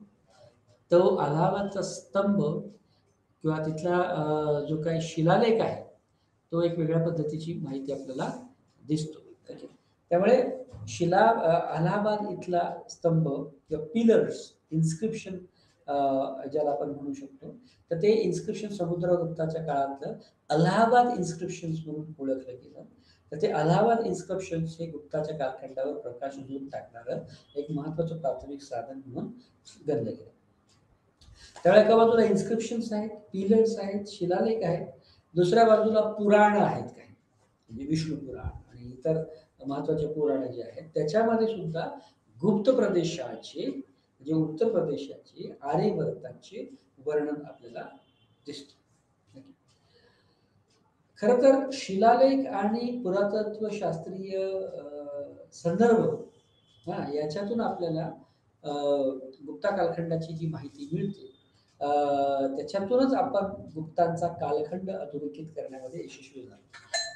तो अलाहाबादचा स्तंभ किंवा तिथला जो काही शिलालेख आहे तो एक वेगळ्या पद्धतीची माहिती आपल्याला दिसतो. त्यामुळे अलाहाबाद इथला स्तंभ किंवा पिलर्स इन्स्क्रिप्शन ज्याला आपण म्हणू शकतो, तर ते इन्स्क्रिप्शन समुद्रगुप्ताच्या काळातलं अलाहाबाद इन्स्क्रिप्शन्स म्हणून ओळखलं गेलं. तर ते अलाहाबाद इन्स्क्रिप्शन्स हे गुप्ताच्या कालखंडावर प्रकाश घेऊन टाकणारं एक महत्वाचं प्राथमिक साधन म्हणून गणलं गेलं. त्यामुळे एका बाजूला इन्स्क्रिप्शन्स आहेत, पिलर्स आहेत, शिलालेख आहेत, दुसऱ्या बाजूला पुराण आहेत काही म्हणजे विष्णू पुराण आणि इतर महत्वाचे पुराण जे आहेत त्याच्यामध्ये सुद्धा गुप्त प्रदेशाचे म्हणजे उत्तर प्रदेशाचे आर्यवर्ताचे वर्णन आपल्याला दिसतं. खरं तर शिलालेख आणि पुरातत्व शास्त्रीय संदर्भ याच्यातून आपल्याला गुप्ता कालखंडाची जी माहिती मिळते त्याच्यातूनच आपण गुप्तांचा कालखंड अधोरेखित करण्यामध्ये यशस्वी झालो.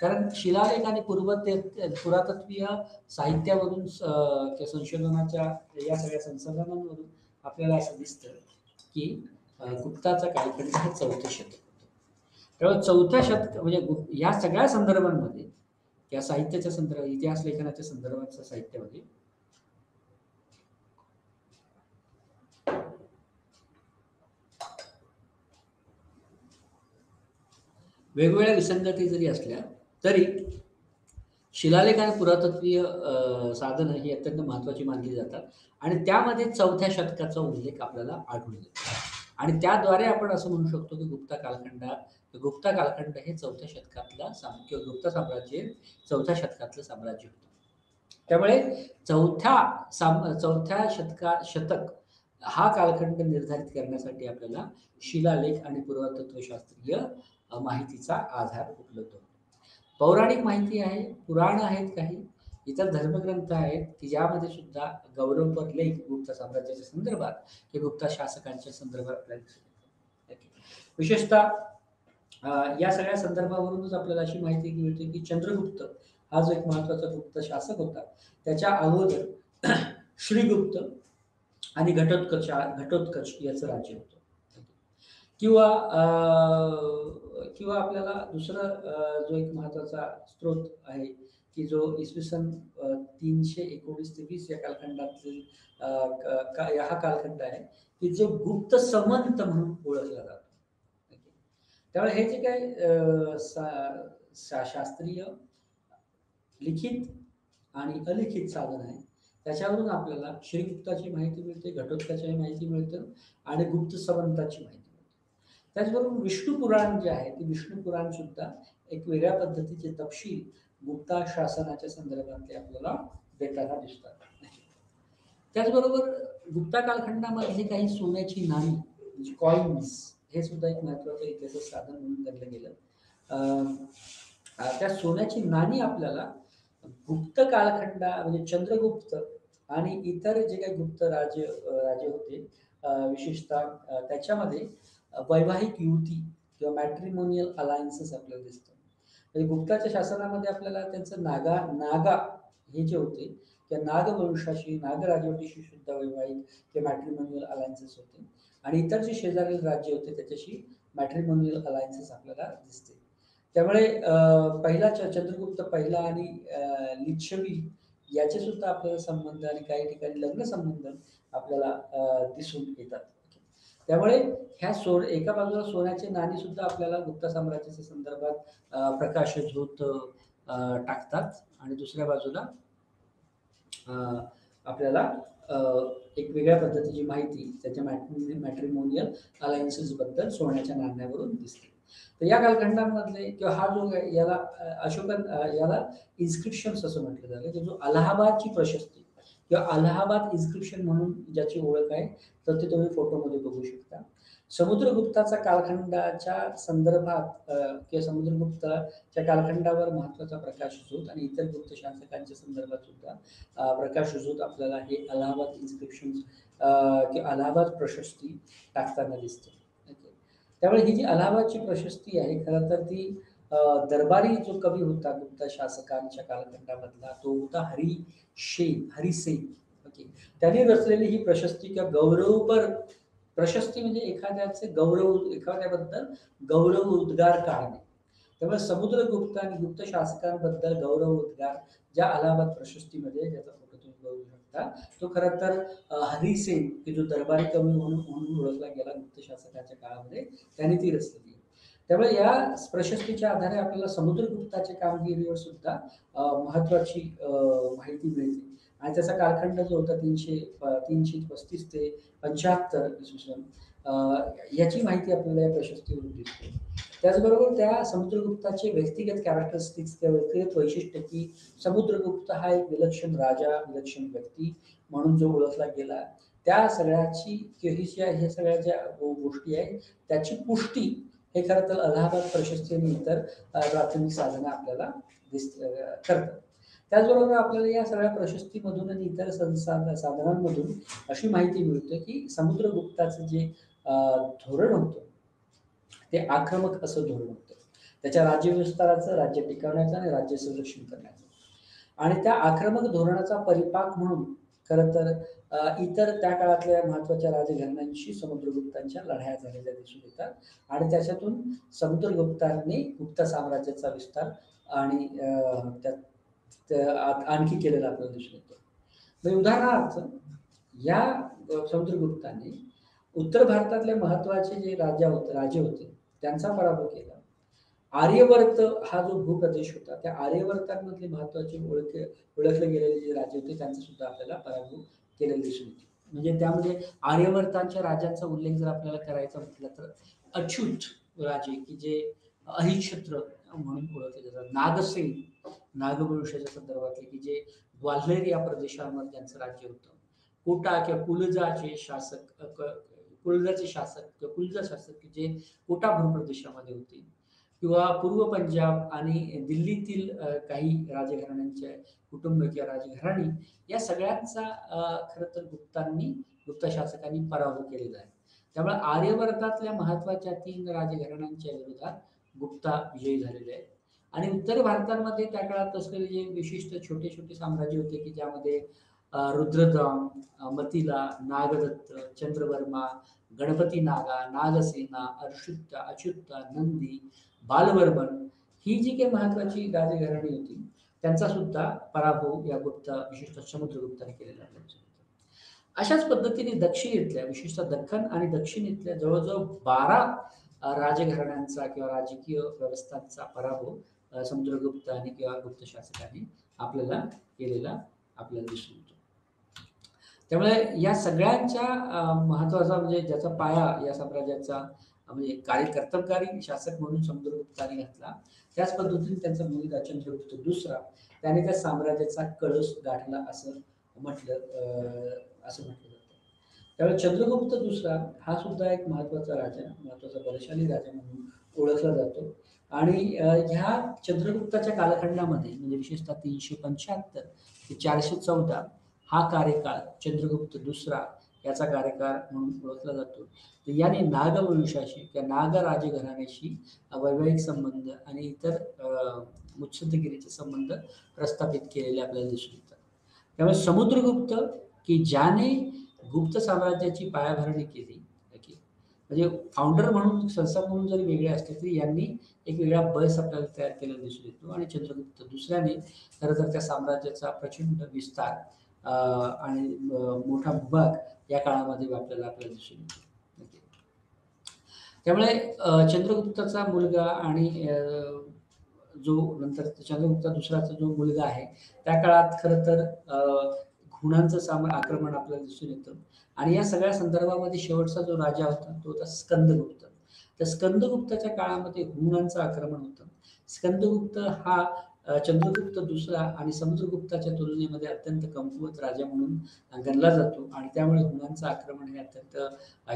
कारण शिलालेख आणि पुरातत्वीय साहित्यावरून संशोधनाच्या या सगळ्या संसाधनांवरून आपल्याला असं दिसतं की गुप्ताचा कालखंड हे 4थं शतक होतं. त्यामुळे 4थ्या शतक म्हणजे या सगळ्या संदर्भांमध्ये या साहित्याच्या संदर्भात इतिहास लेखनाच्या संदर्भाच्या साहित्यामध्ये वेगवेगळ्या विसंगती जरी असल्या तरी शिलालेख आणि पुरातत्वीय साधनं ही अत्यंत महत्त्वाची मानली जातात आणि त्यामध्ये 4थ्या शतकाचा उल्लेख आपल्याला आढळून येतो आणि त्याद्वारे आपण असं म्हणू शकतो की गुप्ता कालखंड हे 4थ्या शतकातला किंवा गुप्त साम्राज्य 4थ्या शतकातलं साम्राज्य होतं. त्यामुळे 4थ्या शतक हा कालखंड निर्धारित करण्यासाठी आपल्याला शिलालेख आणि पुरातत्वशास्त्रीय माहितीचा आधार उपलब्ध होतो. पौराणिक माहिती आहे, पुराण आहेत काही, इतर धर्मग्रंथ आहेत की ज्यामध्ये सुद्धा गौरवपर लेख गुप्त साम्राज्याच्या संदर्भात किंवा गुप्त शासकांच्या संदर्भात आपल्याला दिसतात. विशेषतः या सगळ्या संदर्भावरूनच आपल्याला अशी माहिती मिळते की चंद्रगुप्त हा जो एक महत्वाचा गुप्त शासक होता त्याच्या अगोदर श्रीगुप्त आणि घटोत्कच याचं राज्य होतं. किंवा आपल्याला दुसरं जो एक महत्वाचा स्रोत आहे की जो इसवी सन 319 ते 20 या कालखंडातील हा कालखंड आहे की जो गुप्त समंत म्हणून ओळखला जातो. त्यामुळे हे जे काही शास्त्रीय लिखित आणि अलिखित साधन आहे त्याच्यावरून आपल्याला श्रीगुप्ताची माहिती मिळते, घटोत्कचाची माहिती मिळते आणि गुप्त समंताची माहिती मिळते. त्याचबरोबर विष्णू पुराण जे आहे ते विष्णू पुराण सुद्धा एक वेगळ्या पद्धतीचे तपशील गुप्ता शासनाच्या संदर्भातले आपल्याला देताना दिसतात. त्याचबरोबर गुप्ता कालखंडामध्ये काही सोन्याची नाणी म्हणजे कॉइन्स हे सुद्धा एक महत्वाचं इतिहासाचं साधन म्हणून गणलं गेलं. त्या सोन्याची नाणी आपल्याला गुप्त कालखंडा म्हणजे चंद्रगुप्त आणि इतर जे काही गुप्त राजे होते विशेषतः त्याच्यामध्ये वैवाहिक युती किंवा मॅट्रिमोनियल अलायन्सेस आपल्याला दिसतात. म्हणजे गुप्ताच्या शासनामध्ये आपल्याला त्यांचं नागा हे जे होते त्या नागवंशाशी नागराजवटीशी सुद्धा वैवाहिक किंवा मॅट्रिमोनियल अलायन्सेस होते आणि इतर जे शेजारील राज्य होते त्याच्याशी मॅट्रिमोनियल अलायन्सेस आपल्याला दिसते. त्यामुळे पहिला चंद्रगुप्त पहिला आणि लिच्छवी याचे सुद्धा आपल्याला संबंध आणि काही ठिकाणी लग्न संबंध आपल्याला दिसून येतात. त्यामुळे ह्या एका बाजूला सोन्याचे नाणी सुद्धा आपल्याला गुप्त साम्राज्याच्या संदर्भात प्रकाशझोत टाकतात आणि दुसऱ्या बाजूला आपल्याला एक वेगळ्या पद्धतीची माहिती त्याच्या मॅट्रिमोनियल अलायन्सेस बद्दल सोन्याच्या नाण्यावरून दिसते. तर या कालखंडामधले किंवा हा जो याला याला इन्स्क्रिप्शन्स असं म्हटलं जातं की जो अलाहाबादची प्रशस्ती किंवा अलाहाबाद इन्स्क्रिप्शन म्हणून ज्याची ओळख आहे, तर ते तुम्ही फोटोमध्ये बघू शकता. समुद्रगुप्ताचा कालखंडाच्या संदर्भात किंवा समुद्रगुप्ताच्या कालखंडावर महत्वाचा प्रकाशझोत आणि इतर गुप्त शासकांच्या संदर्भात सुद्धा प्रकाशझोत आपल्याला हे अलाहाबाद इन्स्क्रिप्शन किंवा अलाहाबाद प्रशस्ती टाकताना दिसते. त्यामुळे ही जी अलाहाबादची प्रशस्ती आहे खरं तर ती दरबारी जो कवी होता गुप्त शासकांच्या कालखंडामधला तो होता हरिसेन. ओके, त्यांनी रचलेली ही प्रशस्ती किंवा गौरवपर प्रशस्ती म्हणजे एखाद्याबद्दल गौरव उद्गार काढणे. त्यामुळे समुद्रगुप्त आणि गुप्त शासकांबद्दल गौरव उद्गार ज्या अलाहाबाद प्रशस्तीमध्ये ज्याचा फोटो तुम्ही बघू शकता, तो खरं तर हरिसेन की जो दरबारी कवी म्हणून ओळखला गेला गुप्त शासकाच्या काळामध्ये, त्यांनी ती रचलेली आहे. त्यामुळे या प्रशस्तीच्या आधारे आपल्याला समुद्रगुप्ताच्या कामगिरीवर सुद्धा महत्वाची माहिती मिळते आणि त्याचा कालखंड जो होता 335 ते 75 इसवी सन याची माहिती आपल्याला या प्रशस्तीवरून दिसते. त्याचबरोबर त्या समुद्रगुप्ताचे व्यक्तिगत कॅरेक्टरिस्टिक्स किंवा व्यक्तिगत वैशिष्ट्य की समुद्रगुप्त हा एक विलक्षण राजा, विलक्षण व्यक्ती म्हणून जो ओळखला गेला, त्या सगळ्याची किंवा ह्या सगळ्या ज्या गोष्टी आहेत त्याची पुष्टी हे खरं तर अलाहाबाद प्रशस्ती आणि इतर प्राथमिक साधनं आपल्याला करतात. त्याचबरोबर आपल्याला या सगळ्या प्रशस्तीमधून आणि इतर साधनांमधून अशी माहिती मिळते की समुद्रगुप्ताचं जे धोरण होतं ते आक्रमक असं धोरण होतं. त्याच्या राज्यविस्ताराचं, राज्य टिकवण्याचं आणि राज्य संरक्षण करण्याचं. आणि त्या आक्रमक धोरणाचा परिपाक म्हणून खरं तर इतर त्या काळातल्या महत्वाच्या राजघराण्यांशी समुद्रगुप्तांच्या लढाया झालेल्या दिसून येतात आणि त्याच्यातून समुद्रगुप्तांनी गुप्त साम्राज्याचा विस्तार आणि आणखी केलेला आपल्याला दिसून येतो. म्हणजे उदाहरणार्थ या समुद्रगुप्तांनी उत्तर भारतातले महत्वाचे जे राजे होते त्यांचा पराभव केला. आर्यवर्त हा जो भूप्रदेश होता त्या आर्यवर्तांमधले महत्वाचे ओळखले गेलेले जे राजे होते त्यांचा सुद्धा आपल्याला पराभव केलेला दिसून येतो. म्हणजे त्यामध्ये आर्यवर्तांच्या राजांचा उल्लेख जर आपल्याला करायचा म्हटलं तर अच्युत राजे की जे अहिच्छत्र म्हणून ओळखले जातात. नागसेन नागवंशाच्या संदर्भातले की जे ग्वाल्हेर या प्रदेशामध्ये त्यांचं राज्य होतं. कोटा किंवा कुलजाचे शासक किंवा कुलजा शासक की जे कोटा भूप्रदेशामध्ये होते किंवा पूर्व पंजाब आणि दिल्लीतील काही राजघराण्यांचे कुटुंब किंवा राजघराणी या सगळ्यांचा खरं तर गुप्त शासकांनी पराभव केलेला आहे. त्यामुळे आर्यवर्तातल्या महत्वाच्या 3 राजघराण्यांच्या विरोधात गुप्ता विजयी झालेले आहेत. आणि उत्तर भारतामध्ये त्या काळात असलेले जे विशिष्ट छोटे छोटे साम्राज्य होते की ज्यामध्ये रुद्रदाम, मतिला, नागदत्त, चंद्रवर्मा, गणपती नागा, नागसेना, अच्युता, नंदी, बालवर्मन ही जी काही महत्वाची राजघराणी होती त्यांचा सुद्धा पराभव या विशिष्ट समुद्रगुप्ताने केलेला आहे. अशाच पद्धतीने दक्षिणेतल्या विशेषतः दख्खन आणि दक्षिणेतल्या जवळजवळ 12 राजघराण्यांचा किंवा राजकीय व्यवस्थांचा पराभव समुद्रगुप्त आणि किंवा गुप्त शासकांनी आपल्याला केलेला आपल्याला दिसून येतो. त्यामुळे या सगळ्यांच्या महत्वाचा म्हणजे ज्याचा पाया या साम्राज्याचा म्हणजे कर्तबगारी शासक म्हणून समुद्रगुप्ताने घातला, त्याच पद्धतीने त्यांचा मुलगा चंद्रगुप्त दुसरा त्याने त्या साम्राज्याचा कळस गाठला असं म्हटलं जातं. त्यामुळे चंद्रगुप्त दुसरा हा सुद्धा एक महत्वाचा बलशाली राजा म्हणून ओळखला जातो. आणि ह्या चंद्रगुप्ताच्या कालखंडामध्ये म्हणजे विशेषतः 375 ते 414 हा कार्यकाळ चंद्रगुप्त दुसरा याचा कार्यकाळ म्हणून ओळखला जातो. तर याने नागवंशाशी किंवा नाग राजघराण्याशी वैवाहिक संबंध आणि इतर मुत्सद्देगिरीचे संबंध प्रस्थापित केलेले आपल्याला दिसून येतात. त्यामुळे समुद्रगुप्त की ज्याने गुप्त साम्राज्याची पायाभरणी केली, म्हणजे फाउंडर म्हणून संस्थापक म्हणून जरी वेगळे असले तरी यांनी एक वेगळा बस आपल्याला तयार केलेला दिसून येतो. आणि चंद्रगुप्त दुसऱ्याने खरं तर त्या साम्राज्याचा प्रचंड विस्तार आणि मोठा भूभाग या काळामध्ये आपल्याला दिसून येतो. ओके. त्यामुळे चंद्रगुप्ताचा मुलगा आणि जो नंतर चंद्रगुप्ता दुसराचा जो मुलगा आहे, त्या काळात खरं तर हुणांचं आक्रमण आपल्याला दिसून येतं आणि या सगळ्या संदर्भामध्ये शेवटचा जो राजा होता, तो होता स्कंदगुप्त. त्या स्कंदगुप्ताच्या काळामध्ये हुणांचं आक्रमण होतं. स्कंदगुप्त हा चंद्रगुप्त दुसरा आणि समुद्रगुप्ताच्या तुलनेमध्ये अत्यंत कमकुवत राजा म्हणून गणला जातो आणि त्यामुळे हुणांचं आक्रमण हे अत्यंत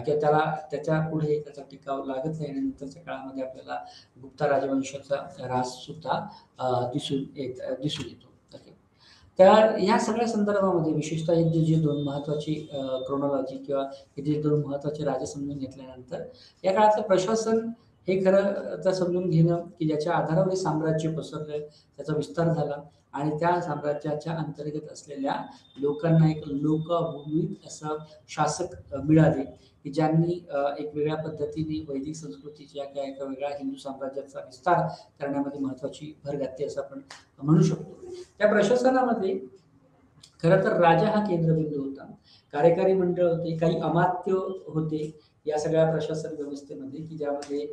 किंवा त्याला त्याच्यापुढे त्याचा टिकाव लागत नाही आणि नंतरच्या काळामध्ये आपल्याला गुप्ता राजवंशाचा राजसुद्धा दिसून येतो. ओके. तर ह्या सगळ्या संदर्भामध्ये विशेषतः हे जे 2 महत्त्वाची क्रोनॉलॉजी किंवा हे जे 2 महत्त्वाचे राजे समजून घेतल्यानंतर या काळातलं प्रशासन हे खरं तर समजून घेणं, की ज्याच्या आधारावर हे साम्राज्य पसरलं, त्याचा विस्तार झाला आणि त्या साम्राज्याच्या अंतर्गत असलेल्या लोकांना एक लोकभूमिक असं शासक मिळाले, की ज्यांनी एक वेगळ्या पद्धतीने वैदिक संस्कृतीच्या किंवा एका वेगळ्या हिंदू साम्राज्याचा विस्तार करण्यामध्ये महत्त्वाची भर घातली असं आपण म्हणू शकतो. त्या प्रशासनामध्ये खरं तर राजा हा केंद्रबिंदू होता. कार्यकारी मंडळ होते, काही अमात्य होते या सगळ्या प्रशासन व्यवस्थेमध्ये, की ज्यामध्ये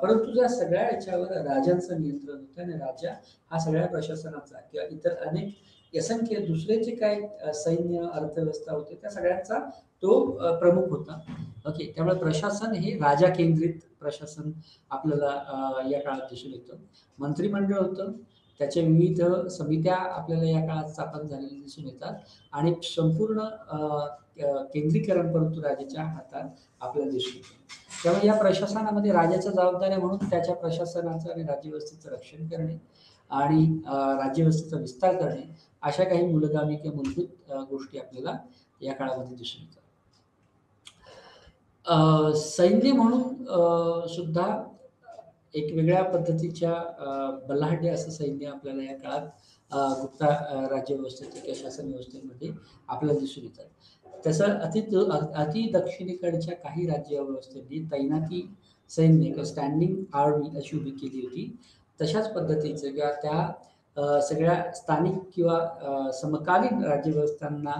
परंतु त्या सगळ्या याच्यावर राजांचं नियंत्रण होतं आणि राजा हा सगळ्या प्रशासनाचा किंवा इतर अनेक असंख्य दुसरे जे काही सैन्य, अर्थव्यवस्था होते त्या सगळ्यांचा तो प्रमुख होता. ओके. त्यामुळे प्रशासन हे राजा केंद्रित प्रशासन आपल्याला या काळात दिसून येतं. मंत्रिमंडळ होतं. त्याच्या विविध समित्या आपल्याला या काळात स्थापन झालेल्या दिसून येतात आणि संपूर्ण केंद्रीकरण परंतु राजाच्या हातात आपल्याला दिसून येतं. त्यामुळे या प्रशासनामध्ये राजाच्या जबाबदाऱ्या म्हणून त्याच्या प्रशासनाचं आणि राज्यव्यवस्थेचं रक्षण करणे आणि राज्यव्यवस्थेचा विस्तार करणे अशा काही मूलगामी किंवा मूलभूत गोष्टी आपल्याला या काळामध्ये दिसून येतात. सैन्य म्हणून सुद्धा एक वेगळ्या पद्धतीच्या बलाढ्य असं सैन्य आपल्याला या काळात गुप्ता राज्यव्यवस्थेच्या किंवा शासन व्यवस्थेमध्ये आपल्याला दिसून येतात. तसं अति दक्षिणेकडच्या काही राज्यव्यवस्थेने तैनाती सैन्य किंवा स्टँडिंग आर्मी अशी उभी केली होती. तशाच पद्धतीचं किंवा त्या सगळ्या स्थानिक किंवा समकालीन राज्यव्यवस्थांना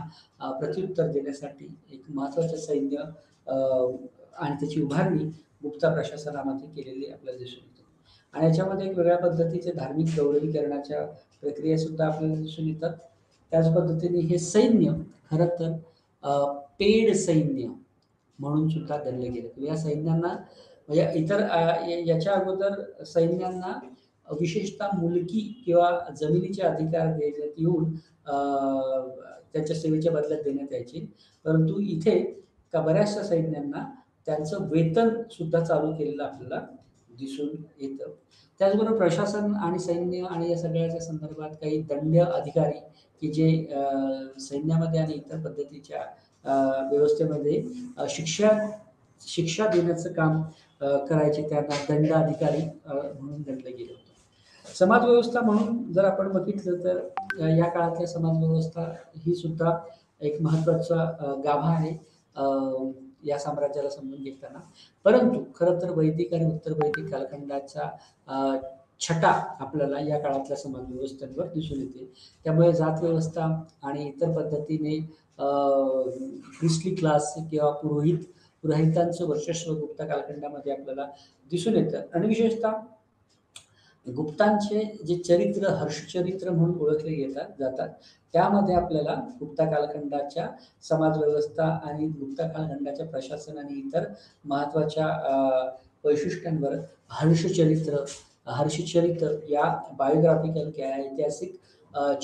प्रत्युत्तर देण्यासाठी एक महत्त्वाचं सैन्य आणि त्याची उभारणी गुप्ता प्रशासनामध्ये केलेली आपल्याला दिसून येते. आणि याच्यामध्ये एक वेगळ्या पद्धतीचे धार्मिक गौरवीकरणाच्या प्रक्रिया सुद्धा आपल्याला दिसून येतात. त्याच पद्धतीने हे सैन्य खरं तर पेड सैन्य म्हणून सुद्धा गणलं गेलं. या सैन्यांना म्हणजे इतर याच्या अगोदर सैन्यांना विशेषतः मुलकी किंवा जमिनीचे अधिकार देण्यात येऊन त्यांच्या सेवेच्या बदल्यात देण्यात यायचे. परंतु इथे बऱ्याचशा सैन्यांना त्यांचं वेतन सुद्धा चालू केलेलं आपल्याला दिसून येतं. त्याचबरोबर प्रशासन आणि सैन्य आणि या सगळ्याच्या संदर्भात काही दंड अधिकारी की जे सैन्यामध्ये आणि इतर पद्धतीच्या व्यवस्थेमध्ये शिक्षा देण्याचं काम करायचे त्यांना दंड अधिकारी म्हणून गणलं गेलं होतं. समाजव्यवस्था म्हणून जर आपण बघितलं तर या काळातल्या समाजव्यवस्था ही सुद्धा एक महत्त्वाचा गाभा आहे या साम्राज्याला समजून घेताना. परंतु खरं तर वैदिक आणि उत्तर वैदिक कालखंडाचा छटा आपल्याला या काळातल्या समाजव्यवस्थांवर दिसून येते. त्यामुळे जात व्यवस्था आणि इतर पद्धतीने प्रिस्टली क्लास किंवा पुरोहितांचं वर्चस्व गुप्ता कालखंडामध्ये आपल्याला दिसून येतं आणि विशेषतः गुप्तांचे जे चरित्र हर्षचरित्र म्हणून ओळखले जातात त्यामध्ये आपल्याला गुप्ता कालखंडाच्या समाजव्यवस्था आणि गुप्ता कालखंडाच्या प्रशासन आणि इतर महत्त्वाच्या वैशिष्ट्यांवर हर्षचरित्र या बायोग्राफिकल किंवा ऐतिहासिक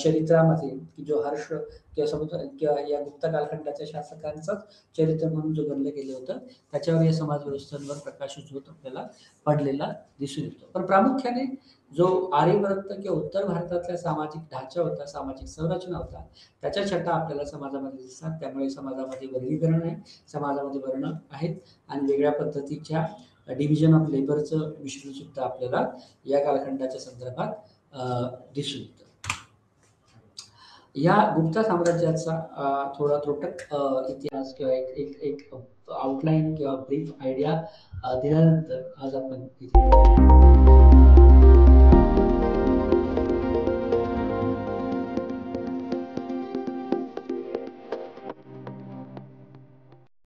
चरित्रामध्ये की जो हर्ष किंवा या गुप्ता कालखंडाच्या शासकांचंच चरित्र म्हणून जो गणलं गेलं होतं त्याच्यावर या समाजव्यवस्थांवर प्रकाशझोत आपल्याला पडलेला दिसून येतो. पण प्रामुख्याने जो आर्यभट्ट किंवा उत्तर भारतातला सामाजिक ढाचा होता, सामाजिक संरचना होता, त्याच्या छटा आपल्याला समाजामध्ये दिसतात. त्यामुळे समाजामध्ये वर्गीकरण आहे, समाजामध्ये वर्ण आहेत आणि वेगळ्या पद्धतीच्या डिव्हिजन ऑफ लेबरचं मिश्रण सुद्धा आपल्याला या कालखंडाच्या संदर्भात दिसून येतं. या गुप्ता साम्राज्याचा थोडा त्रोटक इतिहास किंवा एक आउटलाईन किंवा ब्रीफ आयडिया दिल्यानंतर आज आपण